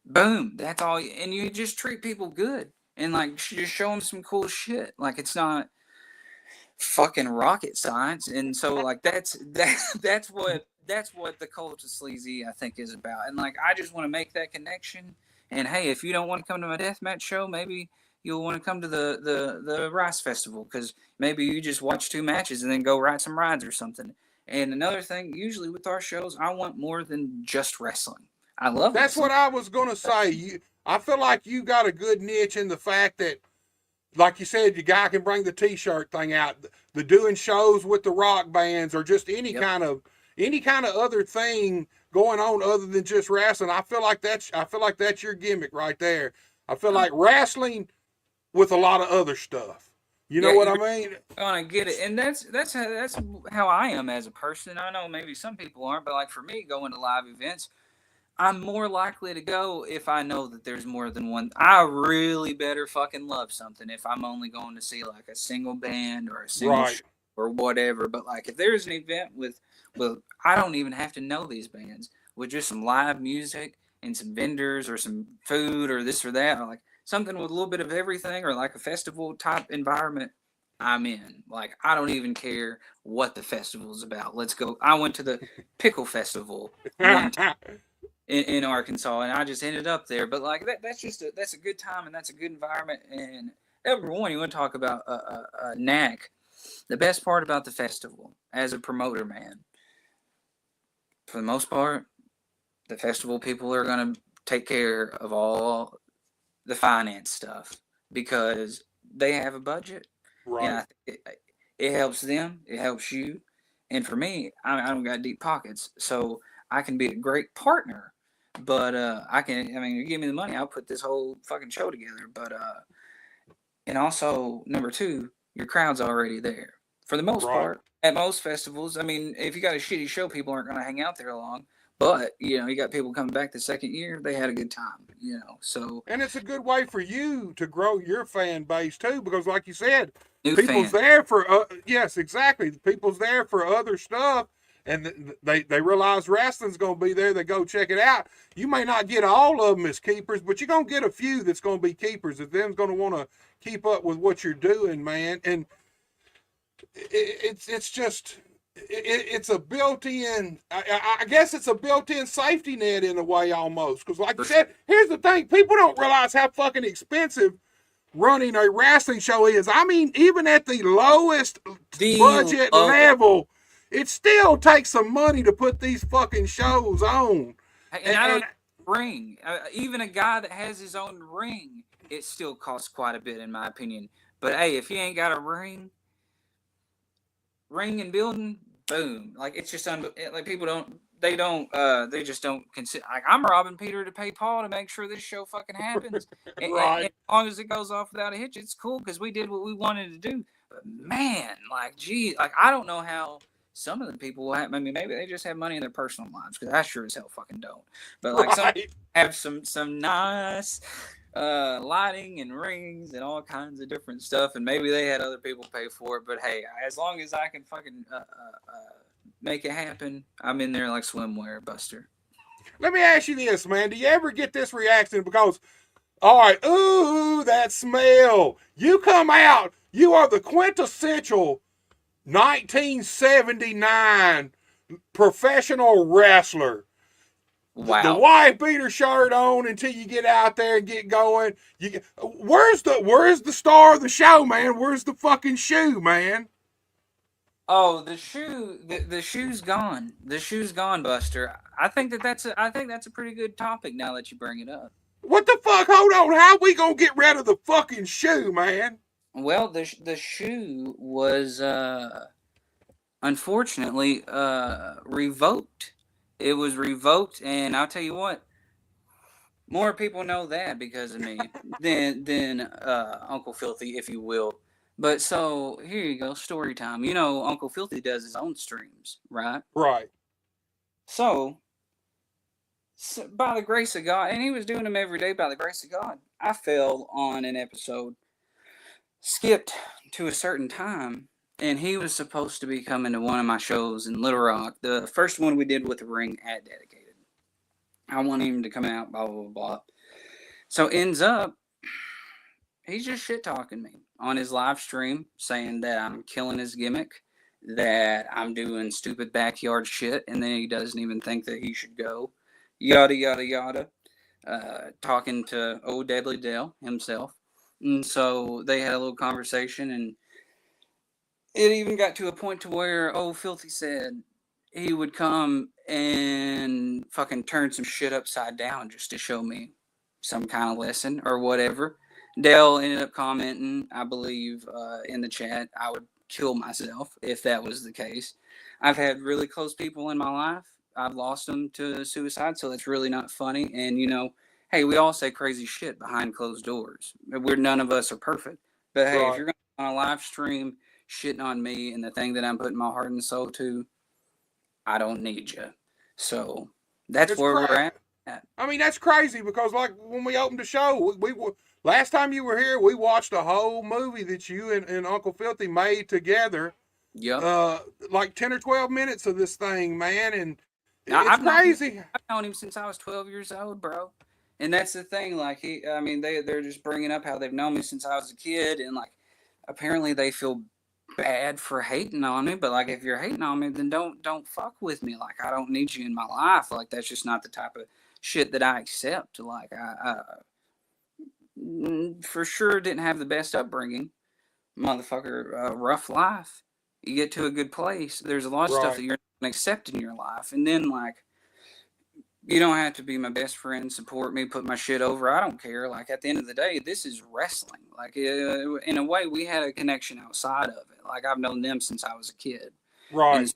boom, that's all. And you just treat people good. And like, just show them some cool shit. Like, it's not fucking rocket science. And so like, that's what the cult of Sleazy, I think, is about. And like, I just want to make that connection. And hey, if you don't want to come to my deathmatch show, maybe you'll want to come to the Rice Festival, because maybe you just watch 2 matches and then go ride some rides or something. And another thing, usually with our shows, I want more than just wrestling. I love That's wrestling. what I was gonna say. I feel like you got a good niche in the fact that, like you said, your guy can bring the T-shirt thing out. The doing shows with the rock bands, or just any Yep. kind of other thing going on other than just wrestling. I feel like that's your gimmick right there. I feel like wrestling with a lot of other stuff. You know Yeah, what I you're mean? gonna get it, and that's how I am as a person. I know maybe some people aren't, but like for me, going to live events, I'm more likely to go if I know that there's more than one. I really better fucking love something if I'm only going to see like a single band or a single Right. show or whatever. But like if there's an event with I don't even have to know these bands, with just some live music and some vendors or some food or this or that, or like something with a little bit of everything, or like a festival type environment, I'm in. Like I don't even care what the festival's about. Let's go. I went to the Pickle Festival one time in Arkansas, and I just ended up there. But like that's a good time, and that's a good environment. And number one, you want to talk about a knack. The best part about the festival, as a promoter, man, for the most part, the festival people are gonna take care of all the finance stuff because they have a budget. And Right. I think it helps them, it helps you. And for me, I don't got deep pockets, so I can be a great partner. But I mean, you give me the money, I'll put this whole fucking show together. But and also number two, your crowd's already there for the most Right. part. At most festivals, I mean, if you got a shitty show, people aren't going to hang out there long. But you know, you got people coming back the second year; they had a good time. You know, so And it's a good way for you to grow your fan base too, because like you said, new people's fans. there for yes, exactly. People's there for other stuff, and they realize wrestling's going to be there. They go check it out. You may not get all of them as keepers, but you're going to get a few that's going to be keepers. If them's going to want to keep up with what you're doing, man. And it's just it's a built-in. I guess it's a built-in safety net in a way almost. Because like you said, here's the thing: people don't realize how fucking expensive running a wrestling show is. I mean, even at the lowest budget level, it still takes some money to put these fucking shows on. And I don't ring. Even a guy that has his own ring, it still costs quite a bit, in my opinion. But hey, if you ain't got a ring and building, boom. Like it's just like people they just don't consider. Like I'm robbing Peter to pay Paul to make sure this show fucking happens. Right. And as long as it goes off without a hitch, it's cool because we did what we wanted to do. But man, like gee, like I don't know how. Some of the people have, I mean, maybe they just have money in their personal lives because I sure as hell fucking don't. But like some have some nice lighting and rings and all kinds of different stuff, and maybe they had other people pay for it. But hey, as long as I can fucking make it happen, I'm in there like swimwear, Buster. Let me ask you this, man. Do you ever get this reaction? Because, all right, ooh, that smell. You come out, you are the quintessential 1979 professional wrestler. Wow. The wife beater shirt on until you get out there and get going. Where's the star of the show, man? Where's the fucking shoe, man? Oh, the shoe's gone. The shoe's gone, Buster. I think that's a pretty good topic now that you bring it up. What the fuck? Hold on. How we gonna get rid of the fucking shoe, man? Well, the shoe was unfortunately revoked. It was revoked, and I'll tell you what, more people know that because of me than Uncle Filthy, if you will. But so here you go, story time. You know, Uncle Filthy does his own streams, right? Right. So by the grace of God, and he was doing them every day by the grace of God, I fell on an episode, skipped to a certain time, and he was supposed to be coming to one of my shows in Little Rock, the first one we did with the ring at Dedicated. I want him to come out, blah, blah, blah. So ends up, he's just shit-talking me on his live stream, saying that I'm killing his gimmick, that I'm doing stupid backyard shit, and then he doesn't even think that he should go. Yada, yada, yada. Talking to old Deadly Dale himself. And so they had a little conversation, and it even got to a point to where old Filthy said, he would come and fucking turn some shit upside down just to show me some kind of lesson or whatever. Dale ended up commenting, I believe, in the chat, I would kill myself if that was the case. I've had really close people in my life. I've lost them to suicide, so it's really not funny. And, hey, we all say crazy shit behind closed doors. None of us are perfect. But hey, if Right. you're going to on a live stream shitting on me and the thing that I'm putting my heart and soul to, I don't need you. So that's It's where we're crazy. at. I mean, that's crazy because, like, when we opened the show, we were last time you were here, we watched a whole movie that you and Uncle Filthy made together. Yep. Like 10 or 12 minutes of this thing, man, and Now, it's crazy. I've known him since I was 12 years old, bro. And that's the thing. Like I mean, they're just bringing up how they've known me since I was a kid, and like apparently they feel bad for hating on me. But like, if you're hating on me, then don't fuck with me. Like, I don't need you in my life. Like, that's just not the type of shit that I accept. Like, for sure didn't have the best upbringing, motherfucker. Rough life. You get to a good place, there's a lot of stuff Right. that you're not gonna accept in your life, and then like you don't have to be my best friend, support me, put my shit over. I don't care. Like at the end of the day, this is wrestling. Like in a way, we had a connection outside of it. Like I've known them since I was a kid, Right. and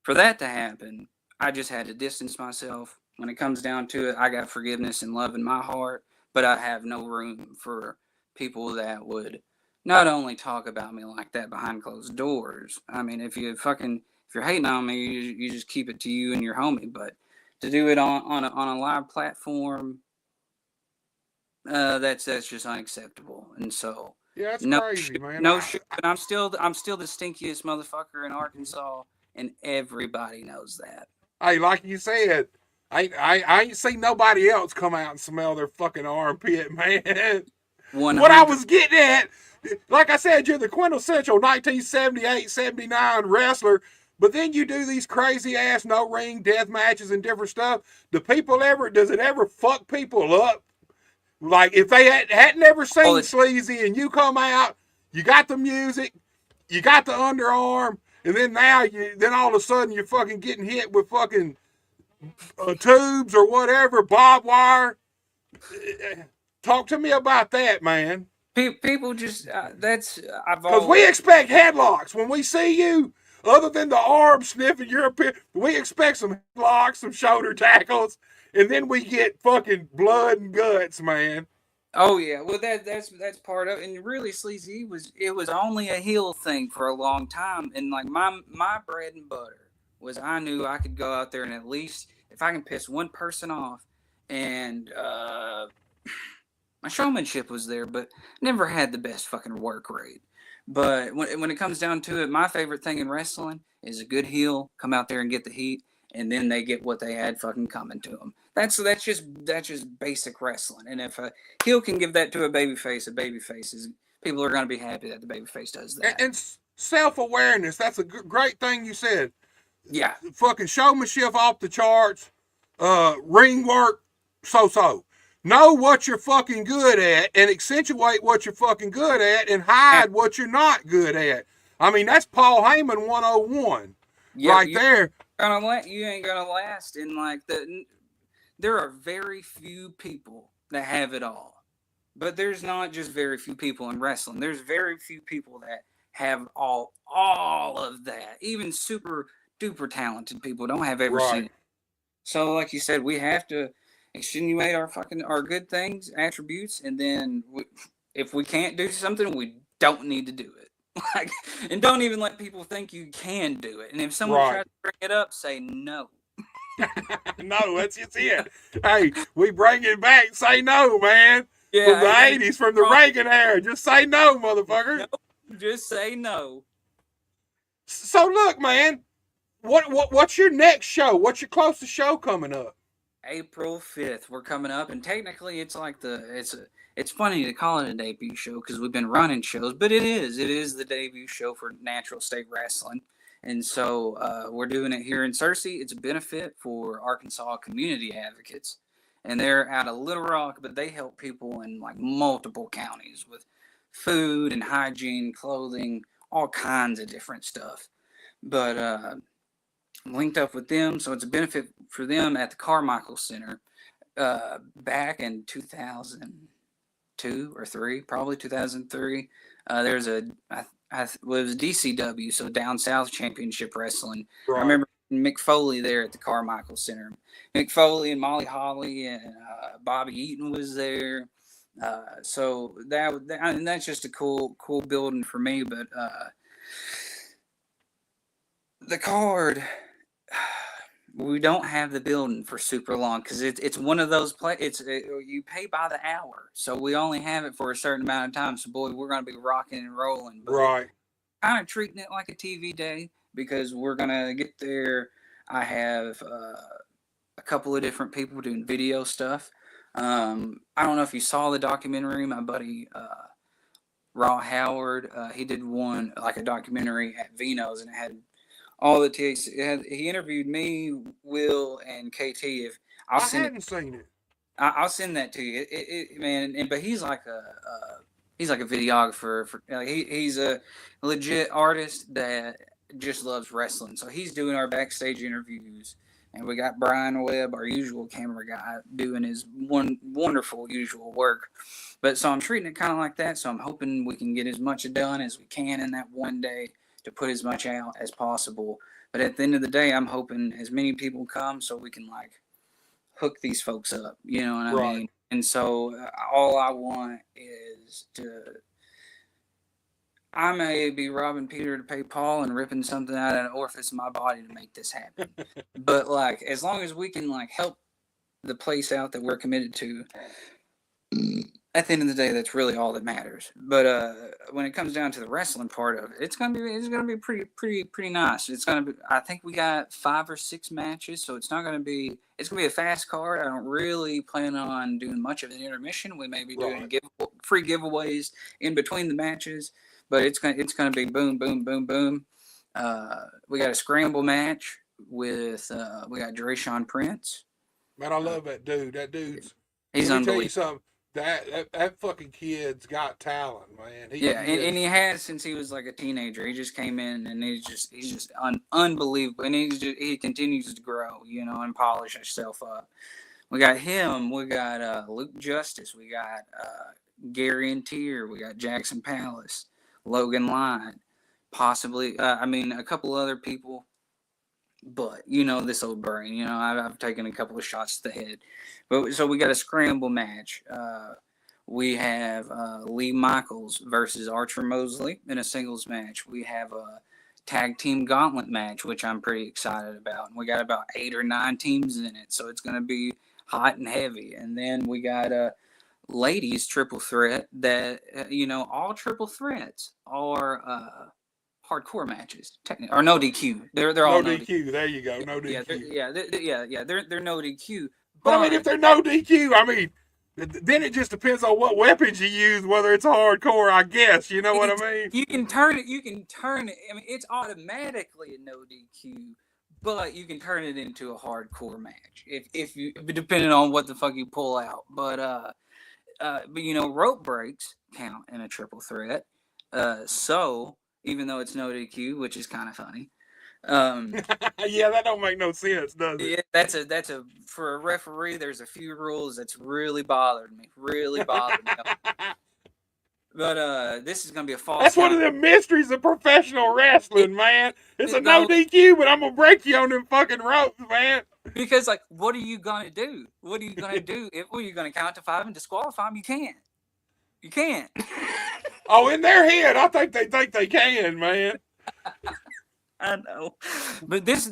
for that to happen, I just had to distance myself. When it comes down to it, I got forgiveness and love in my heart, but I have no room for people that would not only talk about me like that behind closed doors. I mean, if you're hating on me, you just keep it to you and your homie. But to do it on a live platform, that's just unacceptable. And so Yeah, that's no crazy, shit, man. no shit. But I'm still the stinkiest motherfucker in Arkansas, and everybody knows that. Hey, like you said, I ain't seen nobody else come out and smell their fucking armpit, man. One What I hundred. was getting at, like I said, you're the quintessential 1978, 79 wrestler, but then you do these crazy ass no ring death matches and different stuff. Does it ever fuck people up? Like if they hadn't ever All seen it. Sleazy and you come out, you got the music, you got the underarm, and then all of a sudden you're fucking getting hit with fucking tubes or whatever, barbed wire. Talk to me about that, man. People just that's I've Because we always. expect headlocks when we see you. Other than the arm sniffing your appearance, we expect some headlocks, some shoulder tackles, and then we get fucking blood and guts, man. Oh yeah, well that's part of it. And really, Sleazy it was only a heel thing for a long time, and like my bread and butter was I knew I could go out there and at least if I can piss one person off, and my showmanship was there, but never had the best fucking work rate. But when it comes down to it, my favorite thing in wrestling is a good heel come out there and get the heat, and then they get what they had fucking coming to them. That's just basic wrestling. And if a heel can give that to a babyface is people are going to be happy that the babyface does that. And self awareness, that's a great thing you said. Yeah. Fucking showmanship off the charts, ring work, so. Know what you're fucking good at and accentuate what you're fucking good at and hide what you're not good at. I mean, that's Paul Heyman 101 Yeah, right there. you ain't gonna last. And like there are very few people that have it all. But there's not just very few people in wrestling. There's very few people that have all of that. Even super duper talented people don't have ever seen Right. it. So like you said, we have to extenuate our good things, attributes, and then if we can't do something, we don't need to do it. Like, and don't even let people think you can do it. And if someone Right. tries to bring it up, say no. No, that's just it. Hey, we bring it back. Say no, man. From the Yeah, 80s, from the Reagan era. Just say no, motherfucker. no, just say no. So look, man. What's your next show? What's your closest show coming up? April 5th, we're coming up, and technically it's like it's funny to call it a debut show because we've been running shows, but it is the debut show for Natural State Wrestling, and so we're doing it here in Searcy. It's a benefit for Arkansas community advocates, and they're out of Little Rock, but they help people in like multiple counties with food and hygiene, clothing, all kinds of different stuff. But linked up with them, so it's a benefit for them at the Carmichael Center. Back in 2002 or 3, probably 2003, there's it was DCW, so Down South Championship Wrestling. Right. I remember Mick Foley there at the Carmichael Center. Mick Foley and Molly Holly and Bobby Eaton was there. So and that's just a cool building for me. But the card, we don't have the building for super long because it's one of those you pay by the hour, so we only have it for a certain amount of time. So boy, we're gonna be rocking and rolling. But right. Kind of treating it like a TV day because we're gonna get there. I have a couple of different people doing video stuff. I don't know if you saw the documentary. My buddy Raw Howard, he did one like a documentary at Vino's, and it had all the takes. He interviewed me, Will, and KT. If I hadn't seen it. I'll send that to you. Man, but he's like a videographer. He's a legit artist that just loves wrestling. So he's doing our backstage interviews, and we got Brian Webb, our usual camera guy, doing his wonderful usual work. But so I'm treating it kind of like that. So I'm hoping we can get as much done as we can in that one day to put as much out as possible. But at the end of the day, I'm hoping as many people come so we can like hook these folks up. You know what I mean? And so all I want is I may be robbing Peter to pay Paul and ripping something out of an orifice in my body to make this happen. But like, as long as we can like help the place out that we're committed to, at the end of the day, that's really all that matters. But when it comes down to the wrestling part of it, it's gonna be pretty nice. I think we got 5 or 6 matches, so it's gonna be a fast card. I don't really plan on doing much of an intermission. We may be doing free giveaways in between the matches, but it's gonna be boom, boom, boom, boom. We got a scramble match with we got Drayshawn Prince. Man, I love that dude. He's Let me tell you unbelievable. something. That fucking kid's got talent, man. And he has since he was like a teenager. He just came in and he's just unbelievable, and he continues to grow, and polish himself up. We got him. We got Luke Justice. We got Gary and Tier. We got Jackson Palace, Logan Line, possibly. A couple other people. But this old brain, I've taken a couple of shots to the head. But so we got a scramble match. We have Lee Michaels versus Archer Mosley in a singles match. We have a tag team gauntlet match, which I'm pretty excited about. And we got about 8 or 9 teams in it, so it's going to be hot and heavy. And then we got a ladies triple threat that all triple threats are hardcore matches, technically, or no DQ. They're all no DQ. There you go, no DQ. They're no DQ. But if they're no DQ, then it just depends on what weapons you use, whether it's hardcore, I guess. You know what I mean? You can turn it. It's automatically a no DQ, but you can turn it into a hardcore match if you depending on what the fuck you pull out. But rope breaks count in a triple threat. So even though it's no DQ, which is kind of funny. Yeah, that don't make no sense, does it? Yeah, that's a for a referee. There's a few rules that's really bothered me. But this is gonna be a false. That's one of the mysteries of professional wrestling, man. It's a no DQ, but I'm gonna break you on them fucking ropes, man. Because what are you gonna do? What are you gonna do? Are you gonna count to 5 and disqualify them? You can't. You can't. Oh, in their head, I think they can, man. I know, but this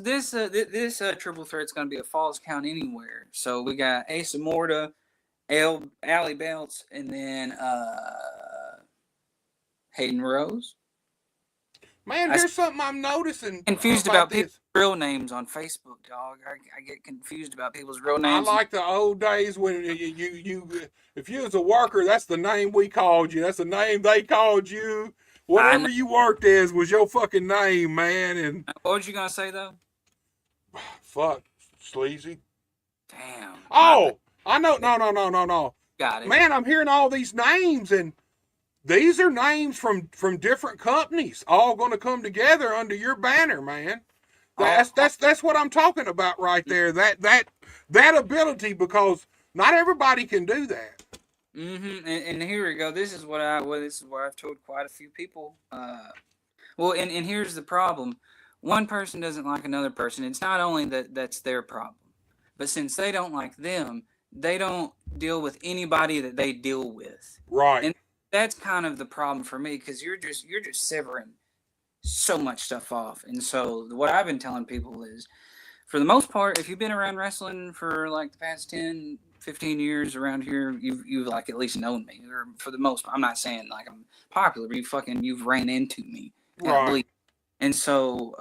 triple threat's going to be a falls count anywhere. So we got Ace Amorta, Allie Belts, and then Hayden Rose. Man, here's something I'm noticing. Confused about people's real names on Facebook, dog. I get confused about people's real names. I like the old days when you if you was a worker, that's the name we called you. That's the name they called you. Whatever you worked as was your fucking name, man. And what was you gonna say though? Fuck, Sleezy. Damn. Oh, I know. No. Got it. Man, I'm hearing all these names, and these are names from different companies, all going to come together under your banner, man. That's what I'm talking about right there. That ability, because not everybody can do that. And here we go. This is what I've told quite a few people. Well, and here's the problem. One person doesn't like another person. It's not only that's their problem, but since they don't like them, they don't deal with anybody that they deal with. Right. And that's kind of the problem for me, because you're just severing so much stuff off. And so what I've been telling people is, for the most part, if you've been around wrestling for like the past 10, 15 years around here, you've like at least known me. Or for the most part, I'm not saying like I'm popular, but you've ran into me. Right. And so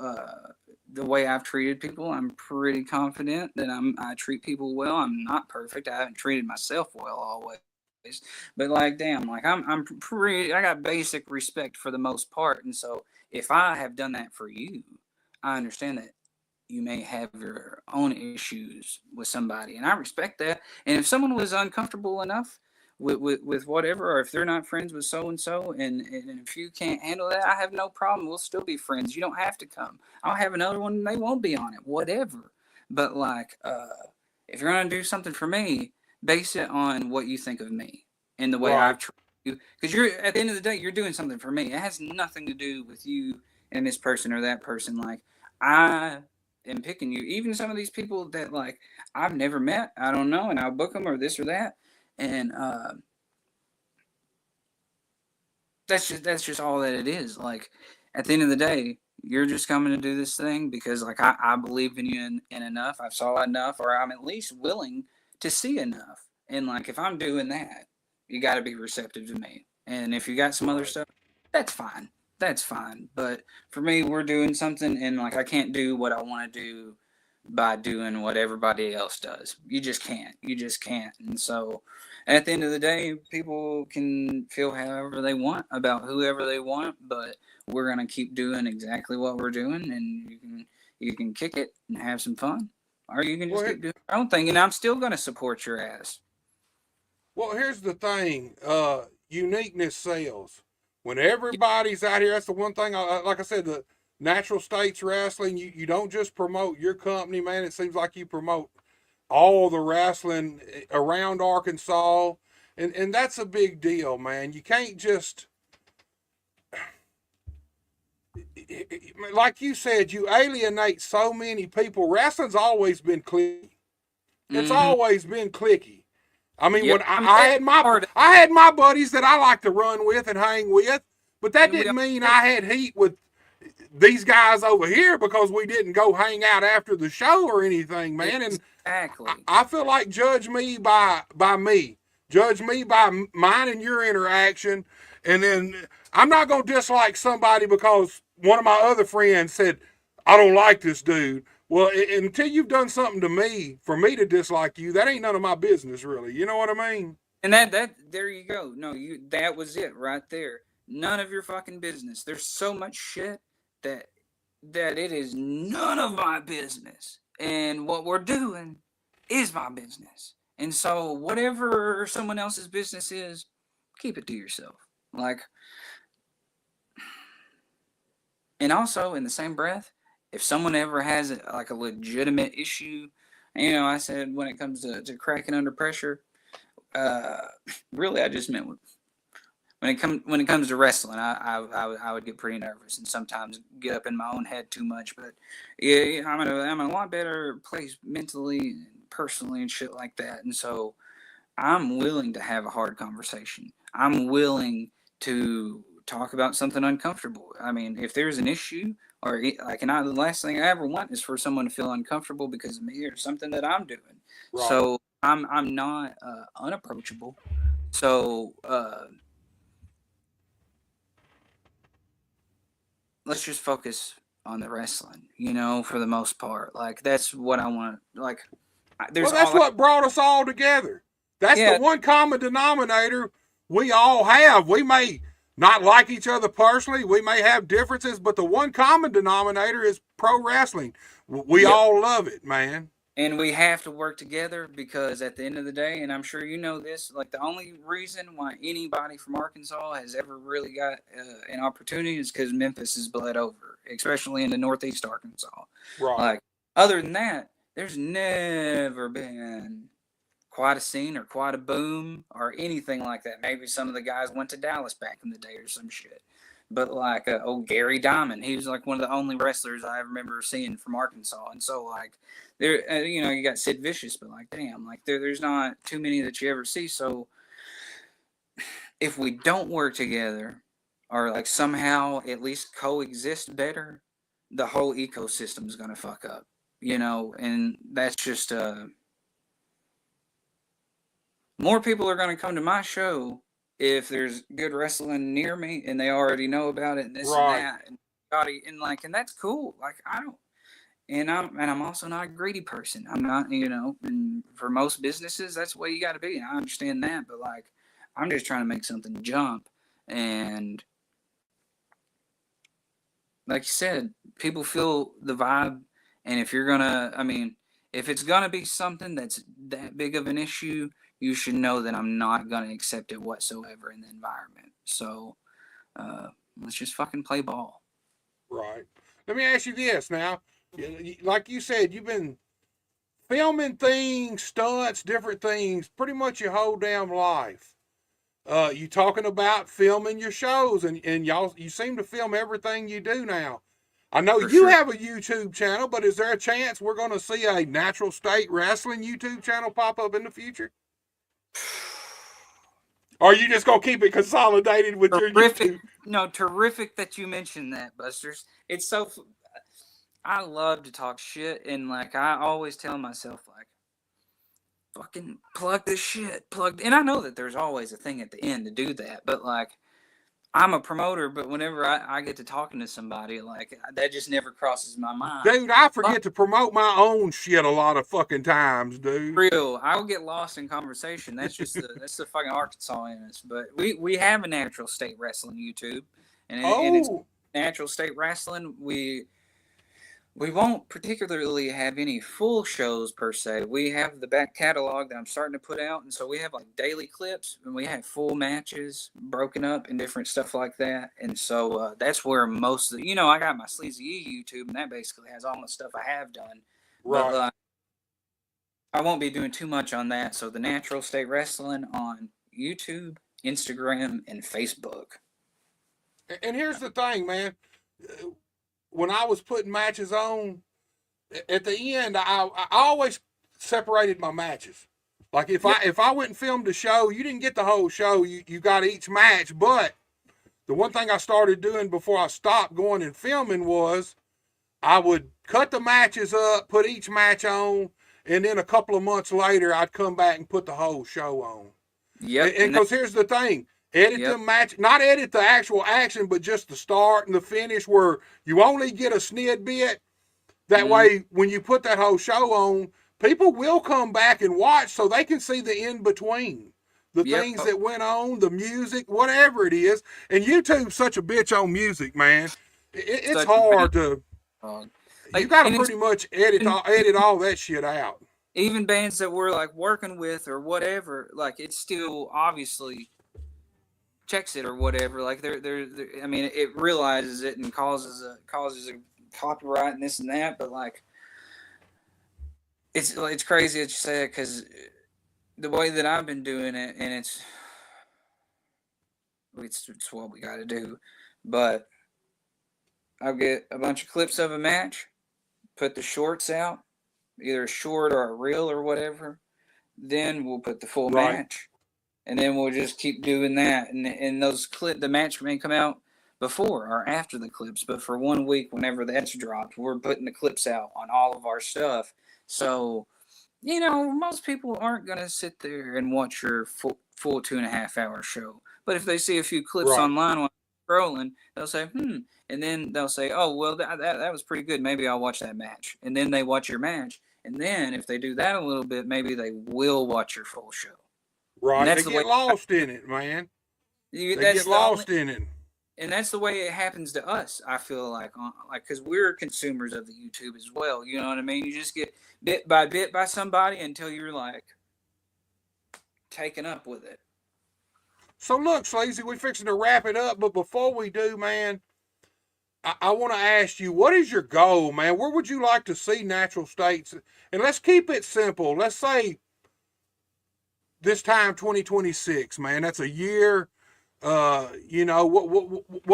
the way I've treated people, I'm pretty confident that I treat people well. I'm not perfect. I haven't treated myself well always. But like, damn, like I got basic respect for the most part. And so if I have done that for you, I understand that you may have your own issues with somebody, and I respect that. And if someone was uncomfortable enough with whatever, or if they're not friends with so and so, and if you can't handle that, I have no problem. We'll still be friends. You don't have to come. I'll have another one, and they won't be on it. Whatever. But like, if you're gonna do something for me, base it on what you think of me and the way I've treated you. Because you're, at the end of the day, you're doing something for me. It has nothing to do with you and this person or that person. Like, I am picking you. Even some of these people that like I've never met, I don't know, and I'll book them or this or that. And that's just all that it is. Like, at the end of the day, you're just coming to do this thing because like I believe in you in enough. I saw enough, or I'm at least willing to see enough. And like, if I'm doing that, you got to be receptive to me. And if you got some other stuff, that's fine. That's fine. But for me, we're doing something, and like, I can't do what I want to do by doing what everybody else does. You just can't. And so at the end of the day, people can feel however they want about whoever they want, but we're going to keep doing exactly what we're doing, and you can kick it and have some fun, or you can just keep doing your own thing, and I'm still going to support your ass. Well, here's the thing. Uniqueness sells. When everybody's out here, that's the one thing, like I said, the Natural States Wrestling, you don't just promote your company, man. It seems like you promote all the wrestling around Arkansas, and that's a big deal, man. You can't just, like you said, you alienate so many people. Wrestling's always been clicky. It's always been clicky. I mean, when I had my buddies that I like to run with and hang with, but that didn't mean I had heat with these guys over here because we didn't go hang out after the show or anything, man. And exactly. I feel like judge me by me. Judge me by mine and your interaction. And then I'm not going to dislike somebody because one of my other friends said, I don't like this dude. Well, until you've done something to me for me to dislike you, that ain't none of my business, really. You know what I mean? And that there you go. No, that was it right there. None of your fucking business. There's so much shit that it is none of my business. And what we're doing is my business. And so whatever someone else's business is, keep it to yourself. Like, and also in the same breath, if someone ever has like a legitimate issue, I said when it comes to cracking under pressure, really I just meant when it comes to wrestling, I would get pretty nervous and sometimes get up in my own head too much. But yeah, I'm in a lot better place mentally and personally and shit like that. And so I'm willing to have a hard conversation. I'm willing to talk about something uncomfortable. I mean, if there's an issue, or like, the last thing I ever want is for someone to feel uncomfortable because of me or something that I'm doing. Right. So I'm not unapproachable. So let's just focus on the wrestling, for the most part. Like, that's what I want. Like, that's what brought us all together. That's the one common denominator we all have. We may not like each other personally. We may have differences, but the one common denominator is pro wrestling. We all love it, man. And we have to work together because at the end of the day, and I'm sure you know this, like the only reason why anybody from Arkansas has ever really got an opportunity is because Memphis is bled over, especially in the Northeast Arkansas. Right. Like, other than that, there's never been quite a scene or quite a boom or anything like that. Maybe some of the guys went to Dallas back in the day or some shit. But like Gary Diamond, he was like one of the only wrestlers I remember seeing from Arkansas. And so like there, you got Sid Vicious, but like damn, like there's not too many that you ever see. So if we don't work together or like somehow at least coexist better, the whole ecosystem is gonna fuck up, and that's just more people are gonna come to my show if there's good wrestling near me and they already know about it and this Right. and that and that's cool. Like I don't, and I'm also not a greedy person. I'm not, and for most businesses that's the way you got to be. And I understand that, but like I'm just trying to make something jump. And like you said, people feel the vibe. And if you're gonna, if it's gonna be something that's that big of an issue, you should know that I'm not gonna accept it whatsoever in the environment. So let's just fucking play ball. Right. Let me ask you this now. Like you said, you've been filming things, stunts, different things, pretty much your whole damn life. You talking about filming your shows, and you seem to film everything you do now. I know For you sure. have a YouTube channel, but is there a chance we're going to see a Natural State Wrestling YouTube channel pop up in the future? Or are you just going to keep it consolidated with your YouTube? No, terrific that you mentioned that, Busters. It's so. I love to talk shit, and like I always tell myself, like, fucking plug this shit, and I know that there's always a thing at the end to do that, but like, I'm a promoter, but whenever I get to talking to somebody, like that just never crosses my mind. Dude, I forget to promote my own shit a lot of fucking times, dude. Real, I'll get lost in conversation. That's just that's the fucking Arkansas in us. But we have a Natural State Wrestling YouTube, and it's Natural State Wrestling. We won't particularly have any full shows per se. We have the back catalog that I'm starting to put out, and so we have like daily clips, and we have full matches broken up and different stuff like that. And so that's where most of the, I got my Sleezy YouTube, and that basically has all the stuff I have done. Right. But I won't be doing too much on that. So the Natural State Wrestling on YouTube, Instagram, and Facebook. And here's the thing, man. When I was putting matches on, at the end, I always separated my matches. Like if I went and filmed a show, you didn't get the whole show. You got each match. But the one thing I started doing before I stopped going and filming was I would cut the matches up, put each match on, and then a couple of months later, I'd come back and put the whole show on. Yep. And because here's the thing. Edit the match, not edit the actual action, but just the start and the finish where you only get a snid bit. That way, when you put that whole show on, people will come back and watch so they can see the in between. The things that went on, the music, whatever it is. And YouTube's such a bitch on music, man. It's hard to. You got to pretty much edit all that shit out. Even bands that we're like working with or whatever, like it's still obviously checks it or whatever. Like they're it realizes it and causes a copyright and this and that. But like, it's crazy that you say it because the way that I've been doing it, and it's what we got to do. But I'll get a bunch of clips of a match, put the shorts out, either a short or a reel or whatever. Then we'll put the full match. And then we'll just keep doing that. And the match may come out before or after the clips. But for 1 week, whenever that's dropped, we're putting the clips out on all of our stuff. So, most people aren't going to sit there and watch your full 2.5 hour show. But if they see a few clips online while scrolling, they'll say, And then they'll say, oh, well, that was pretty good. Maybe I'll watch that match. And then they watch your match. And then if they do that a little bit, maybe they will watch your full show. Right, they get lost in it, man. They get lost in it. and that's the way it happens to us. I feel like because we're consumers of the YouTube as well. You know what I mean? You just get bit by somebody until you're like taken up with it. So look, Sleazy, we're fixing to wrap it up, but before we do, man, I want to ask you, what is your goal, man? Where would you like to see Natural States? And let's keep it simple. Let's say this time 2026, man. That's a year. What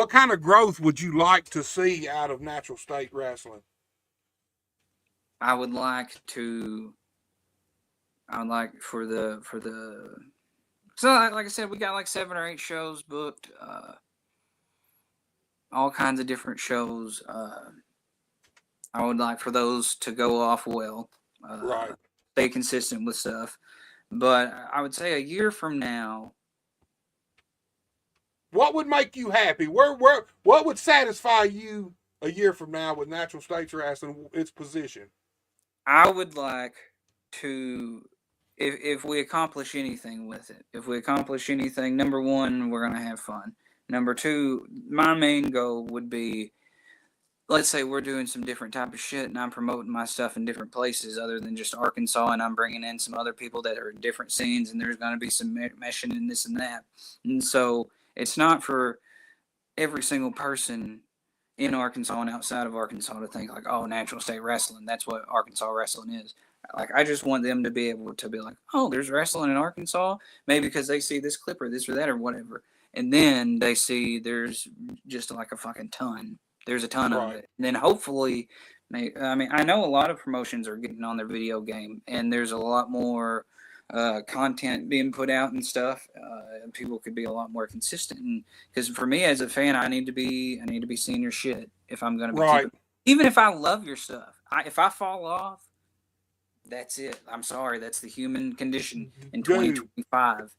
kind of growth would you like to see out of Natural State Wrestling? I would like for the so like I said, we got like 7 or 8 shows booked, all kinds of different shows. I would like for those to go off well, Right. stay consistent with stuff. But I would say a year from now, what would make you happy? What would satisfy you a year from now with Natural States Wrestling, its position? I would like to, if we accomplish anything with it, number one, we're going to have fun. Number two, my main goal would be, let's say we're doing some different type of shit and I'm promoting my stuff in different places other than just Arkansas, and I'm bringing in some other people that are in different scenes, and there's going to be some meshing and this and that. And so it's not for every single person in Arkansas and outside of Arkansas to think like, oh, Natural State Wrestling, that's what Arkansas wrestling is. Like, I just want them to be able to be like, oh, there's wrestling in Arkansas, maybe because they see this clip or this or that or whatever. And then they see there's just like a fucking ton. There's a ton of it. And then hopefully, I know a lot of promotions are getting on their video game, and there's a lot more content being put out and stuff. And people could be a lot more consistent. And because for me as a fan, I need to be seeing your shit if I'm going to be even if I love your stuff. If I fall off, that's it. I'm sorry. That's the human condition in 2025.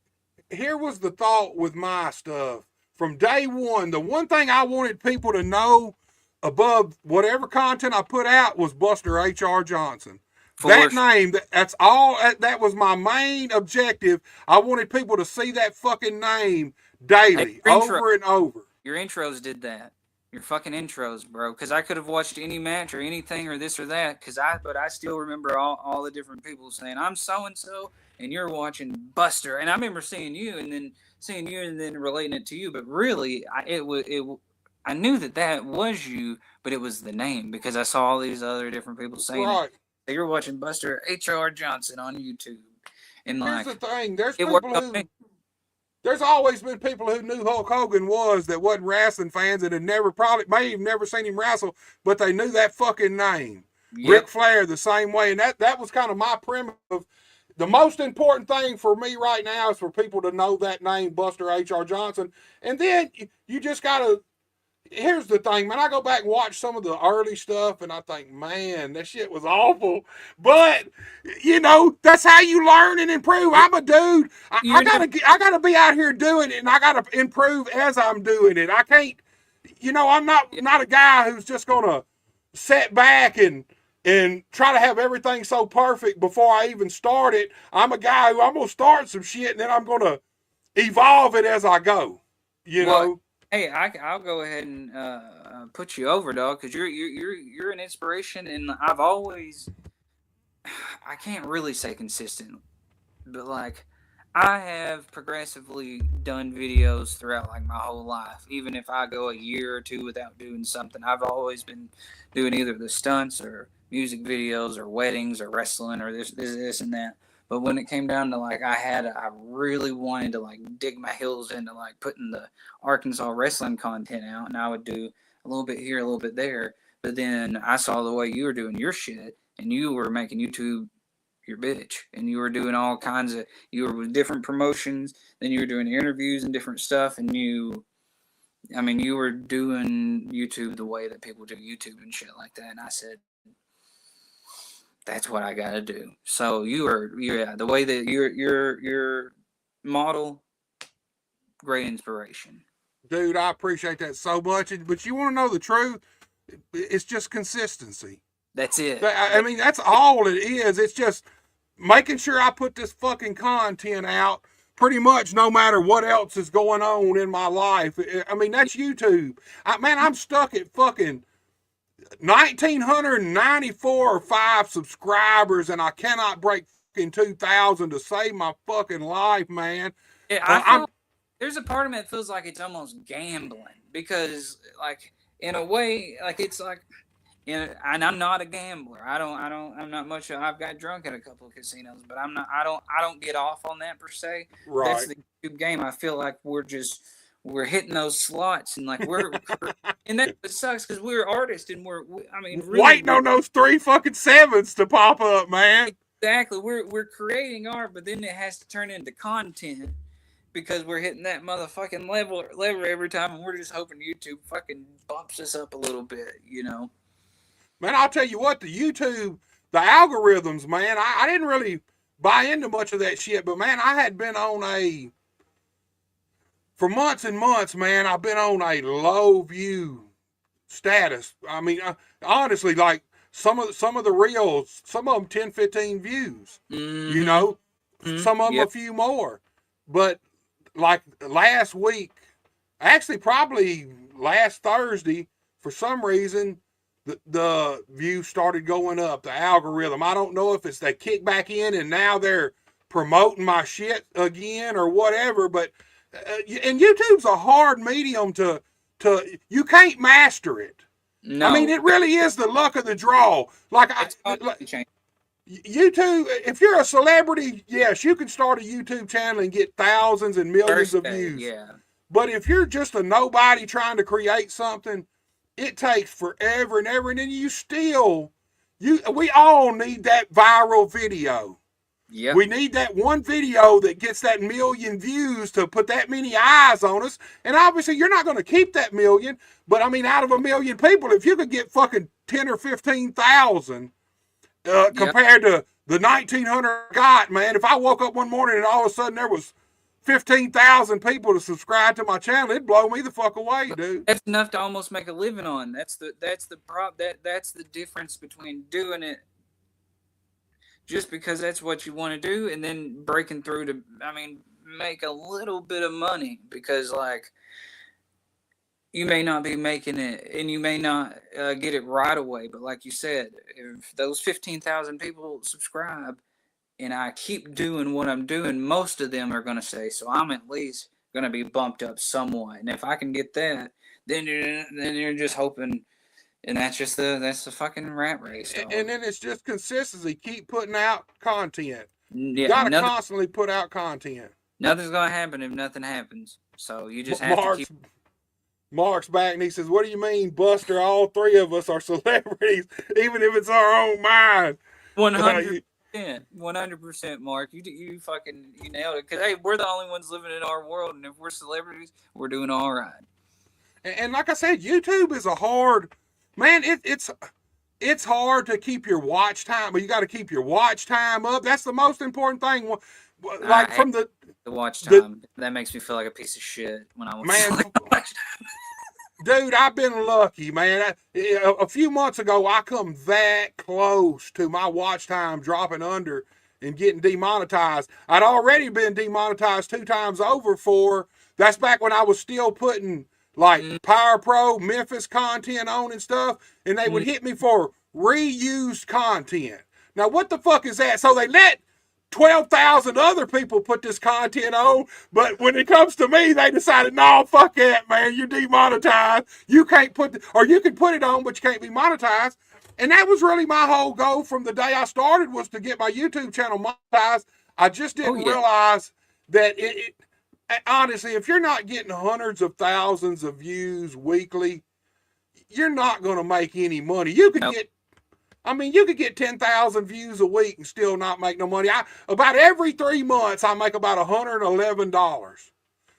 Here was the thought with my stuff. From day one, the one thing I wanted people to know above whatever content I put out was Buster H.R. Johnson. That name, that's all, that was my main objective. I wanted people to see that fucking name daily, over and over. Your intros did that. Your fucking intros, bro. Because I could have watched any match or anything or this or that. But I still remember all the different people saying, I'm so-and-so, and you're watching Buster. And I remember seeing you and then relating it to you. But really, I knew that was you, but it was the name because I saw all these other different people saying it. So you're watching Buster H.R. Johnson on YouTube. And here's the thing. There's always been people who knew Hulk Hogan was that wasn't wrestling fans that had may have never seen him wrestle, but they knew that fucking name. Yep. Ric Flair the same way. And that was kind of my premise of the most important thing for me right now is for people to know that name, Buster H.R. Johnson. And then you just got to, here's the thing, man. I go back and watch some of the early stuff, and I think, man, that shit was awful. But that's how you learn and improve. I'm a dude. I gotta be out here doing it, and I gotta improve as I'm doing it. I can't, I'm not a guy who's just gonna sit back and try to have everything so perfect before I even start it. I'm a guy who I'm gonna start some shit, and then I'm gonna evolve it as I go. Know. Hey, I'll go ahead and put you over, dog, because you're an inspiration, and I can't really say consistent, but like I have progressively done videos throughout like my whole life. Even if I go a year or two without doing something, I've always been doing either the stunts or music videos or weddings or wrestling or this and that. But when it came down to like, I really wanted to like dig my heels into like putting the Arkansas wrestling content out, and I would do a little bit here, a little bit there. But then I saw the way you were doing your shit, and you were making YouTube your bitch, and you were doing all kinds of, you were with different promotions, then you were doing interviews and different stuff, and you were doing YouTube the way that people do YouTube and shit like that. And I said, that's what I gotta do. So the way that your model, great inspiration. Dude, I appreciate that so much. But you want to know the truth? It's just consistency. That's it. That's all it is. It's just making sure I put this fucking content out pretty much no matter what else is going on in my life. I mean, that's YouTube. Man, I'm stuck at fucking 1,994 or 5 subscribers, and I cannot break fucking 2,000 to save my fucking life, man. Yeah, I feel there's a part of me that feels like it's almost gambling because, like, in a way, like it's like, and I'm not a gambler. I'm not much. I've got drunk at a couple of casinos, but I don't get off on that per se. Right. That's the YouTube game. I feel like we're hitting those slots and like and that sucks because we're artists and I mean, really, waiting on those 3 fucking 7s to pop up, man. Exactly. We're creating art, but then it has to turn into content because we're hitting that motherfucking lever every time, and we're just hoping YouTube fucking bumps us up a little bit, you know. Man, I'll tell you what, the algorithms, man, I didn't really buy into much of that shit, but man, I had been on for months and months, man, I've been on a low view status. I mean, honestly, like some of the reels, some of them 10, 15 views, you know, some of them a few more. But like last week, actually probably last Thursday, for some reason, the views started going up, the algorithm. I don't know if it's they kick back in and now they're promoting my shit again or whatever, but and YouTube's a hard medium to you can't master it. No. I mean, it really is the luck of the draw. Like YouTube, if you're a celebrity, yes, you can start a YouTube channel and get thousands and millions of views. Yeah. But if you're just a nobody trying to create something, it takes forever and ever, and then we all need that viral video. Yeah. We need that one video that gets that million views to put that many eyes on us. And obviously you're not going to keep that million, but I mean, out of a million people, if you could get fucking 10 or 15,000 compared to the 1,900 got, man, if I woke up one morning and all of a sudden there was 15,000 people to subscribe to my channel, it'd blow me the fuck away, dude. That's enough to almost make a living on. That's the difference between doing it just because that's what you want to do and then breaking through to, I mean, make a little bit of money, because like you may not be making it and you may not get it right away. But like you said, if those 15,000 people subscribe and I keep doing what I'm doing, most of them are going to say, so I'm at least going to be bumped up somewhat. And if I can get that, then you're just hoping. And that's the fucking rat race. Dog. And then it's just consistency. Keep putting out content. Yeah, you gotta constantly put out content. Nothing's gonna happen if nothing happens. So you just have to keep. Mark's back and he says, "What do you mean, Buster? All 3 of us are celebrities, even if it's our own mind." 100%, 100%, Mark. You fucking nailed it. Because hey, we're the only ones living in our world, and if we're celebrities, we're doing all right. And like I said, YouTube is a hard. Man, it's hard to keep your watch time, but you got to keep your watch time up. That's the most important thing. Like from the watch time, that makes me feel like a piece of shit when I watch watch time. Dude, I've been lucky, man. A few months ago, I come that close to my watch time dropping under and getting demonetized. I'd already been demonetized 2 times over that's back when I was still putting like Power Pro, Memphis content on and stuff, and they would hit me for reused content. Now, what the fuck is that? So they let 12,000 other people put this content on, but when it comes to me, they decided, no, fuck that, man, you're demonetized. You can't or you can put it on, but you can't be monetized. And that was really my whole goal from the day I started, was to get my YouTube channel monetized. I just didn't realize that honestly, if you're not getting hundreds of thousands of views weekly, you're not going to make any money. You could get 10,000 views a week and still not make no money. About every 3 months, I make about $111.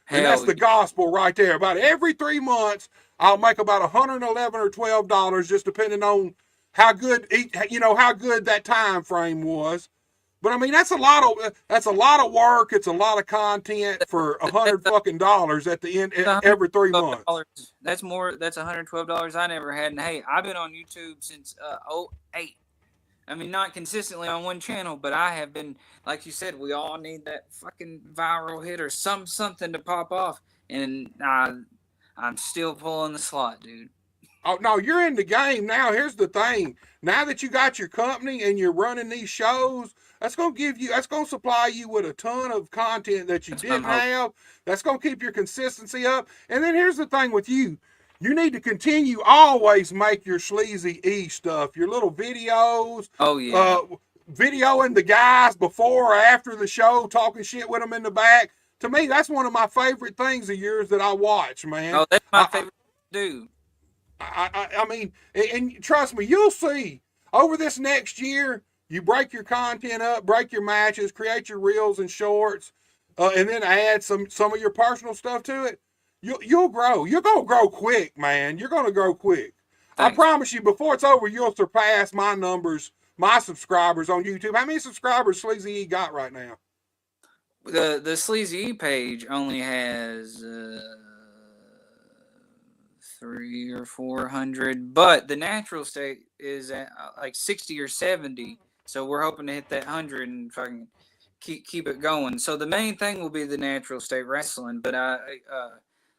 And that's the gospel right there. About every 3 months, I'll make about $111 or $12, just depending on how good that time frame was. But I mean, that's a lot of work. It's a lot of content for $100 at the end every 3 months. That's $112 I never had. And hey, I've been on YouTube since 2008. I mean, not consistently on one channel, but I have been, like you said, we all need that fucking viral hit or something to pop off, and I'm still pulling the slot, dude. Oh no, you're in the game now. Here's the thing: now that you got your company and you're running these shows, that's gonna supply you with a ton of content that you That's what I'm didn't hoping. have. That's gonna keep your consistency up. And then here's the thing with you: you need to continue always make your sleazy E stuff, your little videos, Oh yeah. uh, videoing the guys before or after the show, talking shit with them in the back. To me, that's one of my favorite things of yours that I watch, man. Oh, that's my favorite dude. I mean, and trust me, you'll see over this next year, you break your content up, break your matches, create your reels and shorts, and then add some of your personal stuff to it. You'll grow. You're gonna grow quick, man. You're gonna grow quick. Thanks. I promise you, before it's over, you'll surpass my numbers, my subscribers on YouTube. How many subscribers Sleezy E got right now? The Sleezy page only has 300 or 400, but the natural state is at like 60 or 70. So we're hoping to hit that 100 and fucking keep it going. So the main thing will be the natural state wrestling, but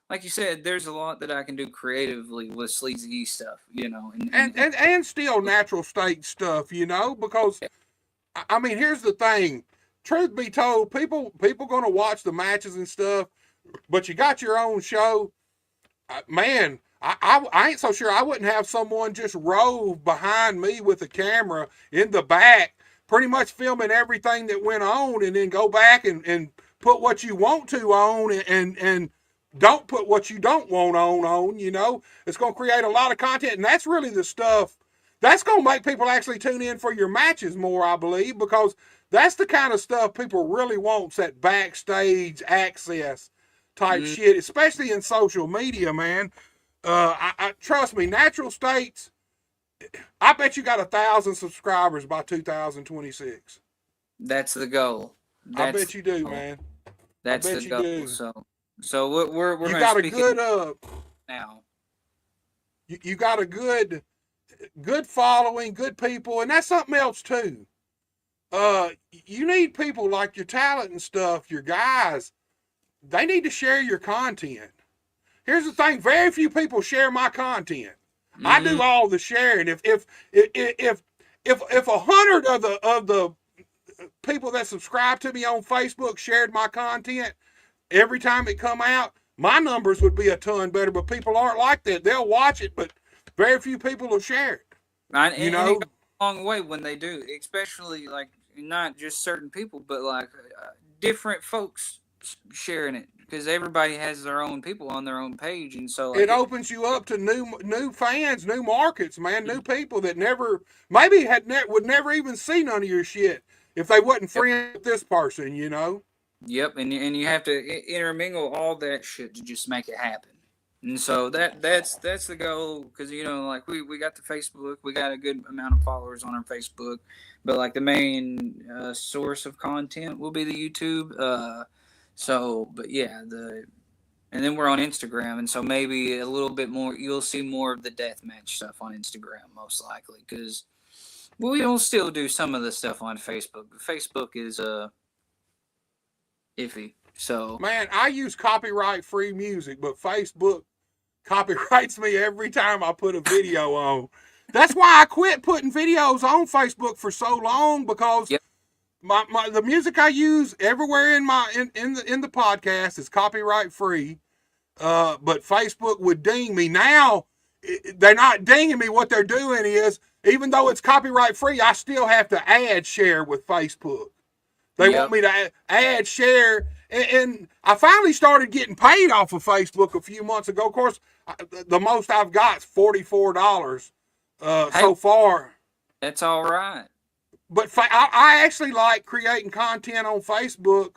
like you said, there's a lot that I can do creatively with Sleezy stuff, you know, and still natural state stuff, you know, because I mean, here's the thing. Truth be told, people gonna watch the matches and stuff, but you got your own show. Man, I ain't so sure I wouldn't have someone just rove behind me with a camera in the back, pretty much filming everything that went on, and then go back and put what you want to on and don't put what you don't want on, you know. It's gonna create a lot of content, and that's really the stuff that's gonna make people actually tune in for your matches more, I believe, because that's the kind of stuff people really want, that backstage access type shit, especially in social media, man. I trust me, Natural States, I bet you got 1,000 subscribers by 2026. that's the goal. I bet you do, man. That's bet the you goal. do. So we're You gonna got a speak good now. you got a good following, good people, and that's something else too. You need people like your talent and stuff, your guys. They need to share your content. Here's the thing: very few people share my content. I do all the sharing. If 100 of the people that subscribe to me on Facebook shared my content every time it come out, my numbers would be a ton better. But people aren't like that. They'll watch it, but very few people will share it. And You it know, goes a long way when they do, especially like not just certain people, but like different folks sharing it, because everybody has their own people on their own page, and so like it opens you up to new fans, new markets, man, new people that never maybe would never even see none of your shit if they wasn't friends with this person, you know. Yep, and you have to intermingle all that shit to just make it happen. And so that's the goal, because you know, like we got the Facebook, we got a good amount of followers on our Facebook, but like the main source of content will be the YouTube. So, but yeah, and then we're on Instagram, and so maybe a little bit more. You'll see more of the deathmatch stuff on Instagram, most likely, because we'll still do some of the stuff on Facebook. Facebook is iffy. So Man, I use copyright free music, but Facebook copyrights me every time I put a video on. That's why I quit putting videos on Facebook for so long, because yep. the music I use everywhere in the podcast is copyright free. But Facebook would ding me. Now they're not dinging me. What they're doing is, even though it's copyright free, I still have to ad share with Facebook. They want me to ad share, and I finally started getting paid off of Facebook a few months ago. Of course, the most I've got is $44 so far. That's all right. But I actually like creating content on Facebook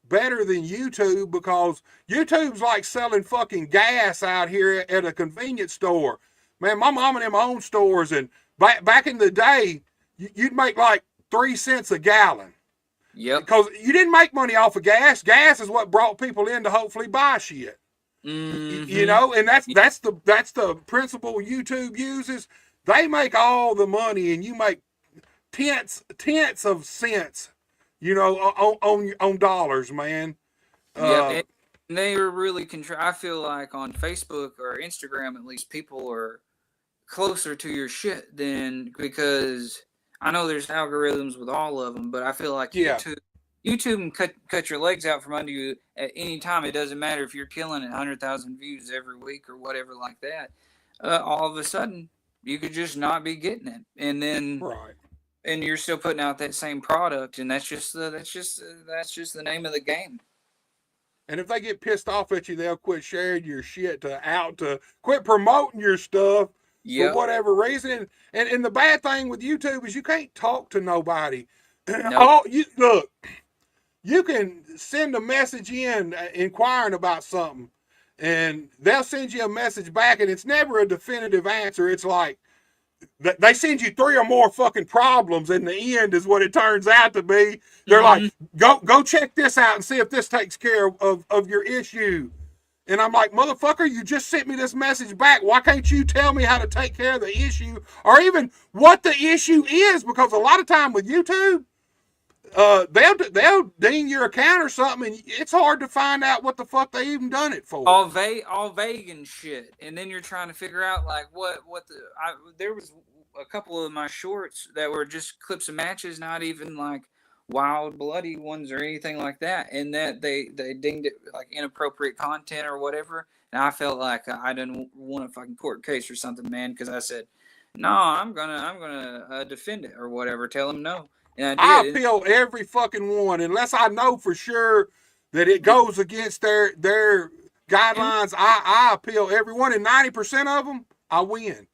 better than YouTube, because YouTube's like selling fucking gas out here at a convenience store. Man, my mom and them own stores, and back in the day, you'd make like 3 cents a gallon. Yep. Because you didn't make money off of gas. Gas is what brought people in to hopefully buy shit. Mm-hmm. You know, and that's the principle YouTube uses. They make all the money, and you make tenths of cents, you know, on dollars, man. Yeah, and they are really I feel like on Facebook or Instagram, at least, people are closer to your shit than, because I know there's algorithms with all of them, but I feel like Yeah. YouTube can cut your legs out from under you at any time. It doesn't matter if you're killing 100,000 views every week or whatever like that. All of a sudden, you could just not be getting it, and then Right. and you're still putting out that same product, and that's just the name of the game. And if they get pissed off at you, they'll quit sharing your shit to quit promoting your stuff for whatever reason. And the bad thing with YouTube is you can't talk to nobody. Nope. Look, you can send a message in inquiring about something, and they'll send you a message back, and it's never a definitive answer. It's like they send you 3 or more fucking problems, in the end is what it turns out to be. They're like, go check this out and see if this takes care of your issue. And I'm like, motherfucker, you just sent me this message back. Why can't you tell me how to take care of the issue, or even what the issue is? Because a lot of time with YouTube, they'll ding your account or something, and it's hard to find out what the fuck they even done it for. All vague and shit, and then you're trying to figure out like there was a couple of my shorts that were just clips of matches, not even like wild bloody ones or anything like that, and that they dinged it like inappropriate content or whatever, and I felt like I didn't want a fucking court case or something, man, because I said, no, I'm gonna defend it or whatever, tell them no. And I appeal every fucking one, unless I know for sure that it goes against their guidelines. I appeal every one, and 90% of them, I win.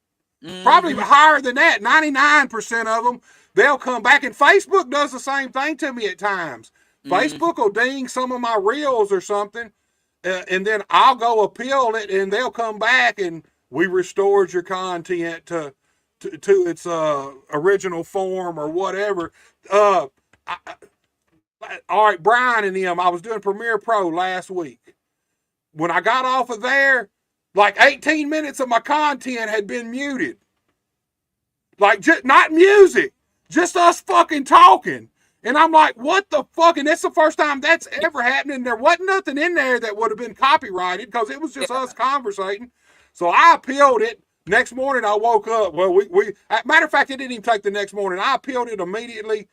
Probably higher than that. 99% of them, they'll come back, and Facebook does the same thing to me at times. Facebook will ding some of my reels or something, and then I'll go appeal it, and they'll come back, and we restored your content to its original form or whatever. All right, Brian and them, I was doing Premiere Pro last week. When I got off of there, like 18 minutes of my content had been muted. Like, just not music, just us fucking talking. And I'm like, what the fuck? And that's the first time that's ever happened. And there wasn't nothing in there that would have been copyrighted, because it was just us conversating. So I appealed it. Next morning, I woke up. Well, matter of fact, it didn't even take the next morning. I appealed it immediately,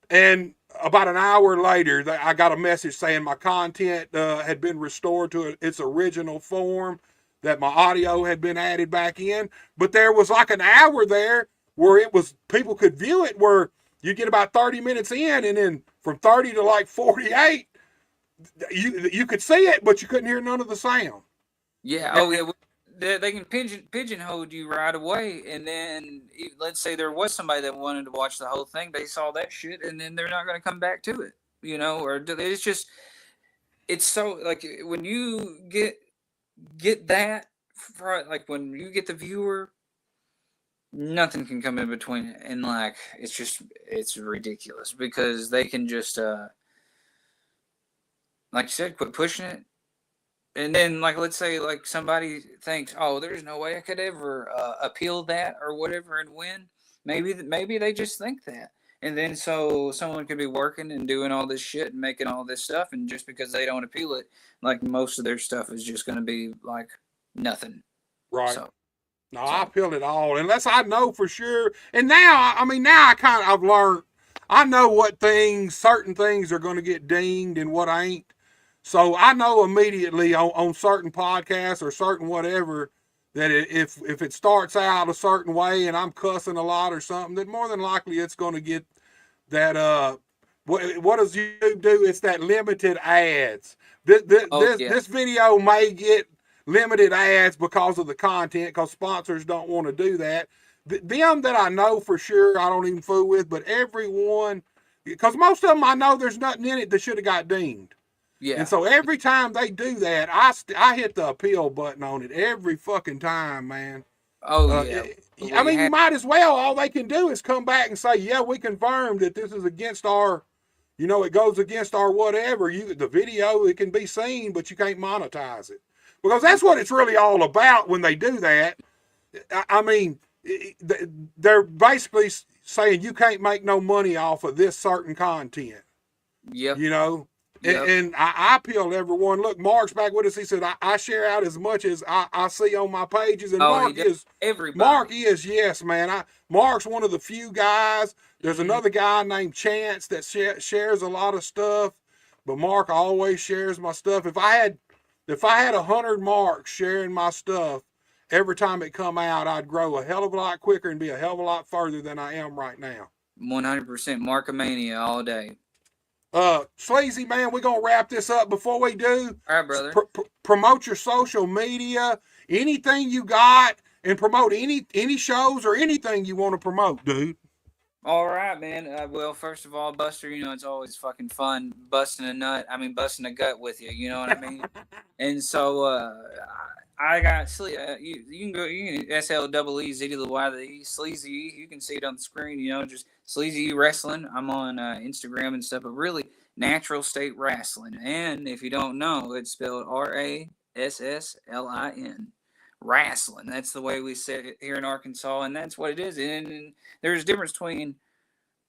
and about an hour later, I got a message saying my content had been restored to its original form, that my audio had been added back in. But there was like an hour there where it was, people could view it, where you get about 30 minutes in, and then from 30 to like 48, you could see it, but you couldn't hear none of the sound. Yeah. Oh, yeah. They can pigeonhole you right away, and then let's say there was somebody that wanted to watch the whole thing, they saw that shit, and then they're not going to come back to it, you know, or it's just, it's so, like, when you get that, like, when you get the viewer, nothing can come in between it, and, like, it's ridiculous, because they can just, like you said, quit pushing it. And then, like, let's say, like, somebody thinks, oh, there's no way I could ever appeal that or whatever and win. Maybe they just think that. And then so someone could be working and doing all this shit and making all this stuff, and just because they don't appeal it, like, most of their stuff is just going to be, like, nothing. Right. I appeal it all, unless I know for sure. And now, I've learned, I know what certain things are going to get dinged and what ain't. So I know immediately on certain podcasts or certain whatever, that if it starts out a certain way and I'm cussing a lot or something, then more than likely it's going to get that, what does YouTube do? It's that limited ads. This video may get limited ads because of the content, because sponsors don't want to do that. Them that I know for sure, I don't even fool with, but everyone, because most of them I know there's nothing in it that should have got dinged. Yeah. And so every time they do that, I hit the appeal button on it every fucking time, man. Oh, yeah. You might as well. All they can do is come back and say, yeah, we confirmed that this is against our, it goes against our whatever. The video, it can be seen, but you can't monetize it. Because that's what it's really all about when they do that. I mean, they're basically saying you can't make no money off of this certain content. Yep. You know, Yep. and I appeal to everyone. Look, Mark's back with us. He said I share out as much as I see on my pages, and Oh, he does. Everybody. Mark is, yes, man. Mark's one of the few guys. There's another guy named Chance that shares a lot of stuff, but Mark always shares my stuff. If I had 100 Marks sharing my stuff every time it come out, I'd grow a hell of a lot quicker and be a hell of a lot further than I am right now. 100% Markomania all day. Sleazy, man, we're going to wrap this up. Before we do, all right, brother. Promote your social media, anything you got, and promote any shows or anything you want to promote, dude. All right, man. Well, first of all, Buster, you know, it's always fucking fun busting a gut with you. You know what I mean? And so, I got you can go SLEEZY Sleezy. You can see it on the screen. You know, just Sleezy Wrestling. I'm on Instagram and stuff, but really Natural State Wrestling. And if you don't know, it's spelled RASSLIN. Rasslin. That's the way we say it here in Arkansas, and that's what it is. And there's a difference between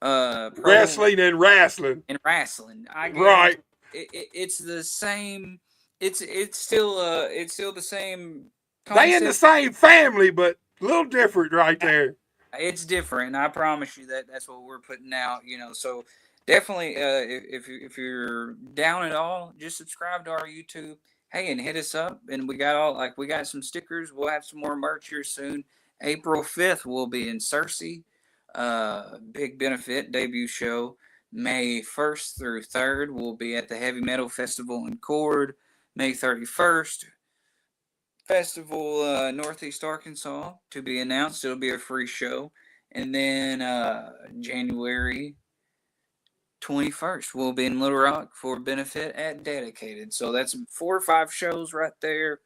wrestling and wrestling. And wrestling. I guess right. It's the same. It's still the same concept. They in the same family, but a little different right there. It's different. I promise you that's what we're putting out. You know, so definitely, if you're down at all, just subscribe to our YouTube. Hey, and hit us up. And we got some stickers. We'll have some more merch here soon. April 5th, we'll be in Searcy. Big benefit debut show. May 1st through 3rd, we'll be at the Heavy Metal Festival in Cord. May 31st, Festival Northeast Arkansas, to be announced. It'll be a free show. And then January 21st, we'll be in Little Rock for benefit at Dedicated. So that's 4 or 5 shows right there.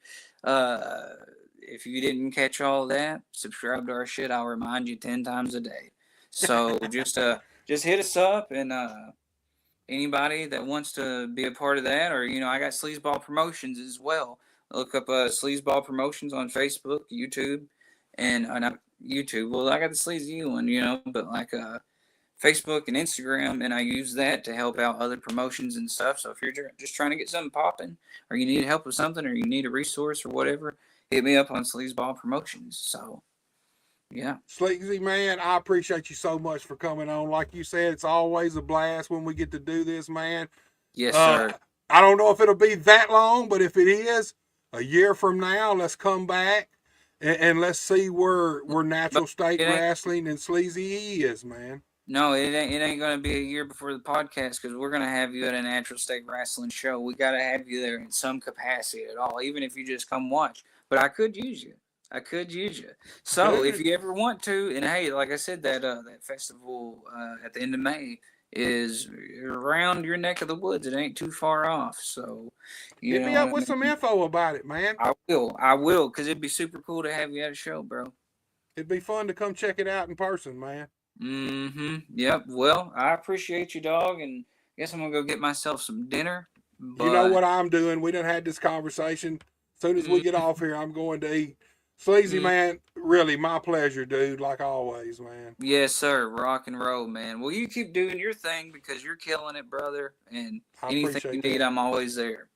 If you didn't catch all that, subscribe to our shit. I'll remind you 10 times a day. So just hit us up, and anybody that wants to be a part of that, or, you know, I got Sleazeball Promotions as well. Look up Sleazeball Promotions on Facebook, YouTube, and not YouTube. Well, I got the Sleazy one, you know, but like Facebook and Instagram, and I use that to help out other promotions and stuff. So if you're just trying to get something popping, or you need help with something, or you need a resource or whatever, hit me up on Sleazeball Promotions. So, yeah. Sleazy, man, I appreciate you so much for coming on. Like you said, it's always a blast when we get to do this, man. Yes, sir. I don't know if it'll be that long, but if it is, a year from now, let's come back and let's see where Natural State Wrestling and Sleazy is, man. No, it ain't going to be a year before the podcast, because we're going to have you at a Natural State Wrestling show. We got to have you there in some capacity at all, even if you just come watch. But I could use you. So if you ever want to, and hey, like I said, that festival at the end of May is around your neck of the woods. It ain't too far off. So hit me up with some info about it, man. I will, because it'd be super cool to have you at a show, bro. It'd be fun to come check it out in person, man. Yep. Well, I appreciate you, dog, and I guess I'm gonna go get myself some dinner. But... you know what I'm doing? We done had this conversation. As soon as we get off here, I'm going to eat. Sleazy, man, really, my pleasure, dude, like always, man. Yes, sir. Rock and roll, man. Well, you keep doing your thing, because you're killing it, brother. And anything you need, I'm always there.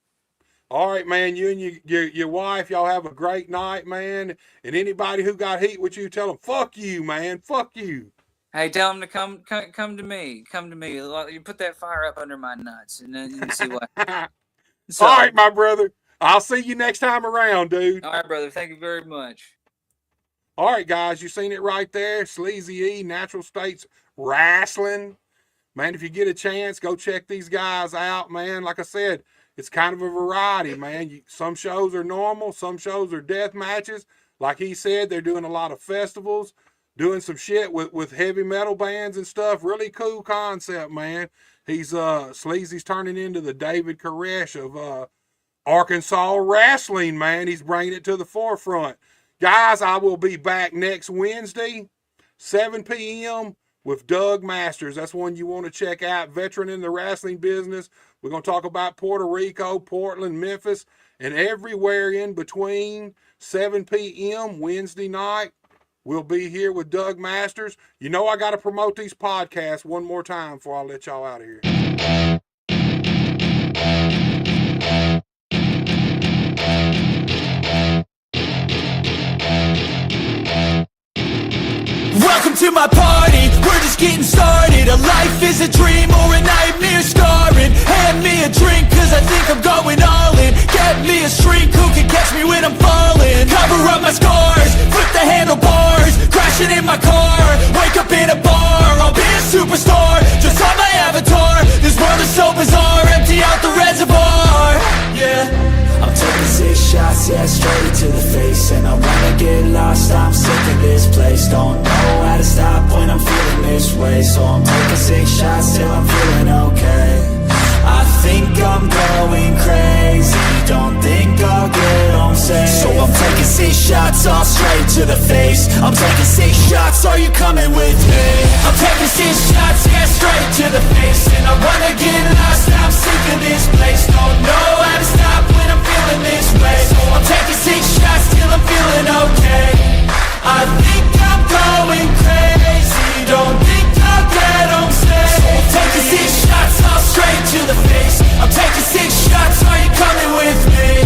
All right, man. You and your wife, y'all have a great night, man. And anybody who got heat with you, tell them, fuck you, man. Fuck you. Hey, tell them to come to me. Come to me. You put that fire up under my nuts, and then you can see what. So, all right, my brother. I'll see you next time around, dude. All right, brother. Thank you very much. All right, guys. You seen it right there. Sleazy E, Natural States Wrestling. Man, if you get a chance, go check these guys out, man. Like I said, it's kind of a variety, man. Some shows are normal. Some shows are death matches. Like he said, they're doing a lot of festivals, doing some shit with heavy metal bands and stuff. Really cool concept, man. Sleazy's turning into the David Koresh of Arkansas wrestling, man. He's bringing it to the forefront. Guys, I will be back next Wednesday, 7 p.m. with Doug Masters. That's one you want to check out. Veteran in the wrestling business. We're going to talk about Puerto Rico, Portland, Memphis, and everywhere in between. 7 p.m. Wednesday night. we'll be here with Doug Masters. You know I got to promote these podcasts one more time before I let y'all out of here. Welcome to my party, we're just getting started. A life is a dream or a nightmare scarring. Hand me a drink cause I think I'm going all in. Get me a shrink who can catch me when I'm falling. Cover up my scars, flip the handlebars. Crashing in my car, wake up in a bar. I'll be a superstar, just on my avatar. This world is so bizarre, empty out the reservoir. Yeah, I'm taking 6 shots, yeah, straight to the face. And I wanna get lost, I'm sick of this place. Don't know how to stop when I'm feeling this way. So I'm taking 6 shots till I'm feeling okay. I think I'm going crazy, don't think I'll get home safe. So I'm taking 6 shots, all straight to the face. I'm taking 6 shots, are you coming with me? I'm taking 6 shots, yeah, straight to the face. And I wanna get lost, I'm sick of this place. Don't know how to stop when I'm feeling this way. So I'm taking 6 shots till I'm feeling okay. I think I'm going crazy, don't think I'll get home safe. So I'm taking 6 shots, all straight to the face. I'm taking 6 shots, are you coming with me?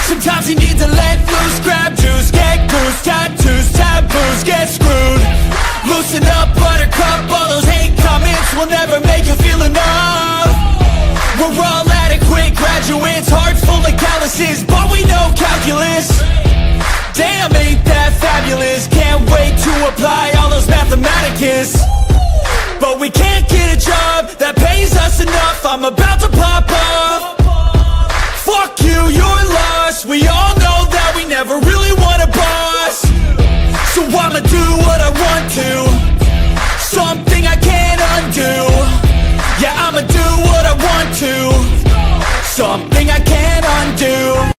Sometimes you need to let loose, grab juice, get goose, tattoos, taboos, get screwed. Loosen up, buttercup, all those hate comments will never make you feel enough. We're all adequate graduates, hearts full of calluses, but we know calculus. Damn, ain't that fabulous? Can't wait to apply all those mathematicus. But we can't get a job that pays us enough. I'm about to pop up. Fuck you, you're lost. We all know that we never really want a boss. So I'ma do what I want to, something I can't undo. Yeah, I'ma do what I want to, something I can't undo.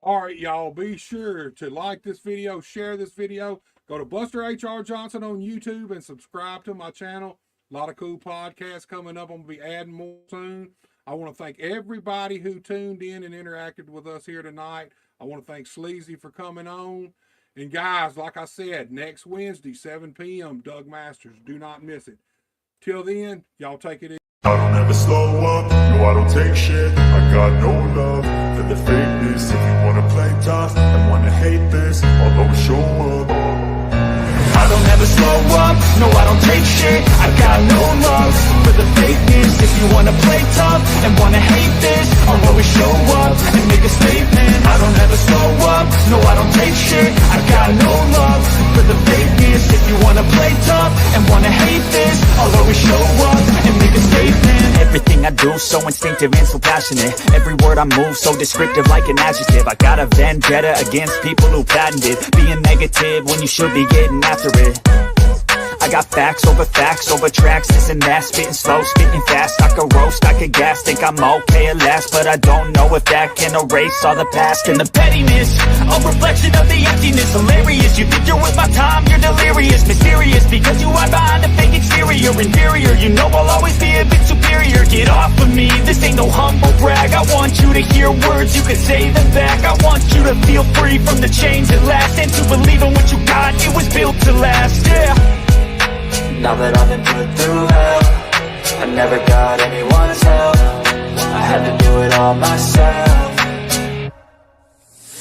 All right, y'all, be sure to like this video, share this video. Go to Buster H.R. Johnson on YouTube and subscribe to my channel. A lot of cool podcasts coming up. I'm going to be adding more soon. I want to thank everybody who tuned in and interacted with us here tonight. I want to thank Sleezy for coming on. And guys, like I said, next Wednesday, 7 p.m., Doug Masters. Do not miss it. Till then, y'all take it easy. I don't ever slow up, no I don't take shit. I got no love for the fakeness. If you wanna play tough and wanna hate this, I'll always show up. I don't ever slow up, no I don't take shit. I got no love for the fakeness. If you wanna play tough and wanna hate this, I'll always show up and make a statement. I don't ever slow up, no I don't take shit. I got no love for the fakeness. If you wanna play tough and wanna hate this, I'll always show up and make a statement. Everything I do so instinctive and so passionate. Every word I move so descriptive like an adjective. I got a vendetta against people who patented being negative when you should be getting after it. I got facts over tracks, this and that. Spitting slow, spitting fast, I could roast, I could gas. Think I'm okay at last, but I don't know if that can erase all the past. And the pettiness, a reflection of the emptiness. Hilarious, you think you're with my time, you're delirious. Mysterious, because you are behind a fake exterior. Inferior, you know I'll always be a bit superior. Get off of me, this ain't no humble brag. I want you to hear words, you can say them back. I want you to feel free from the chains at last, and to believe in what you got, it was built to last, yeah. Now that I've been put through hell, I never got anyone's help. I had to do it all myself.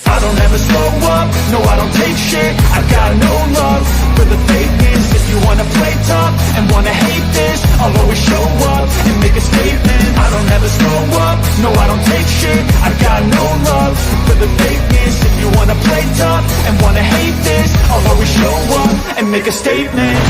I don't ever slow up, no I don't take shit. I got no love for the fakeness. If you wanna play tough and wanna hate this, I'll always show up and make a statement. I don't ever slow up, no I don't take shit. I got no love for the fakeness. If you wanna play tough and wanna hate this, I'll always show up and make a statement.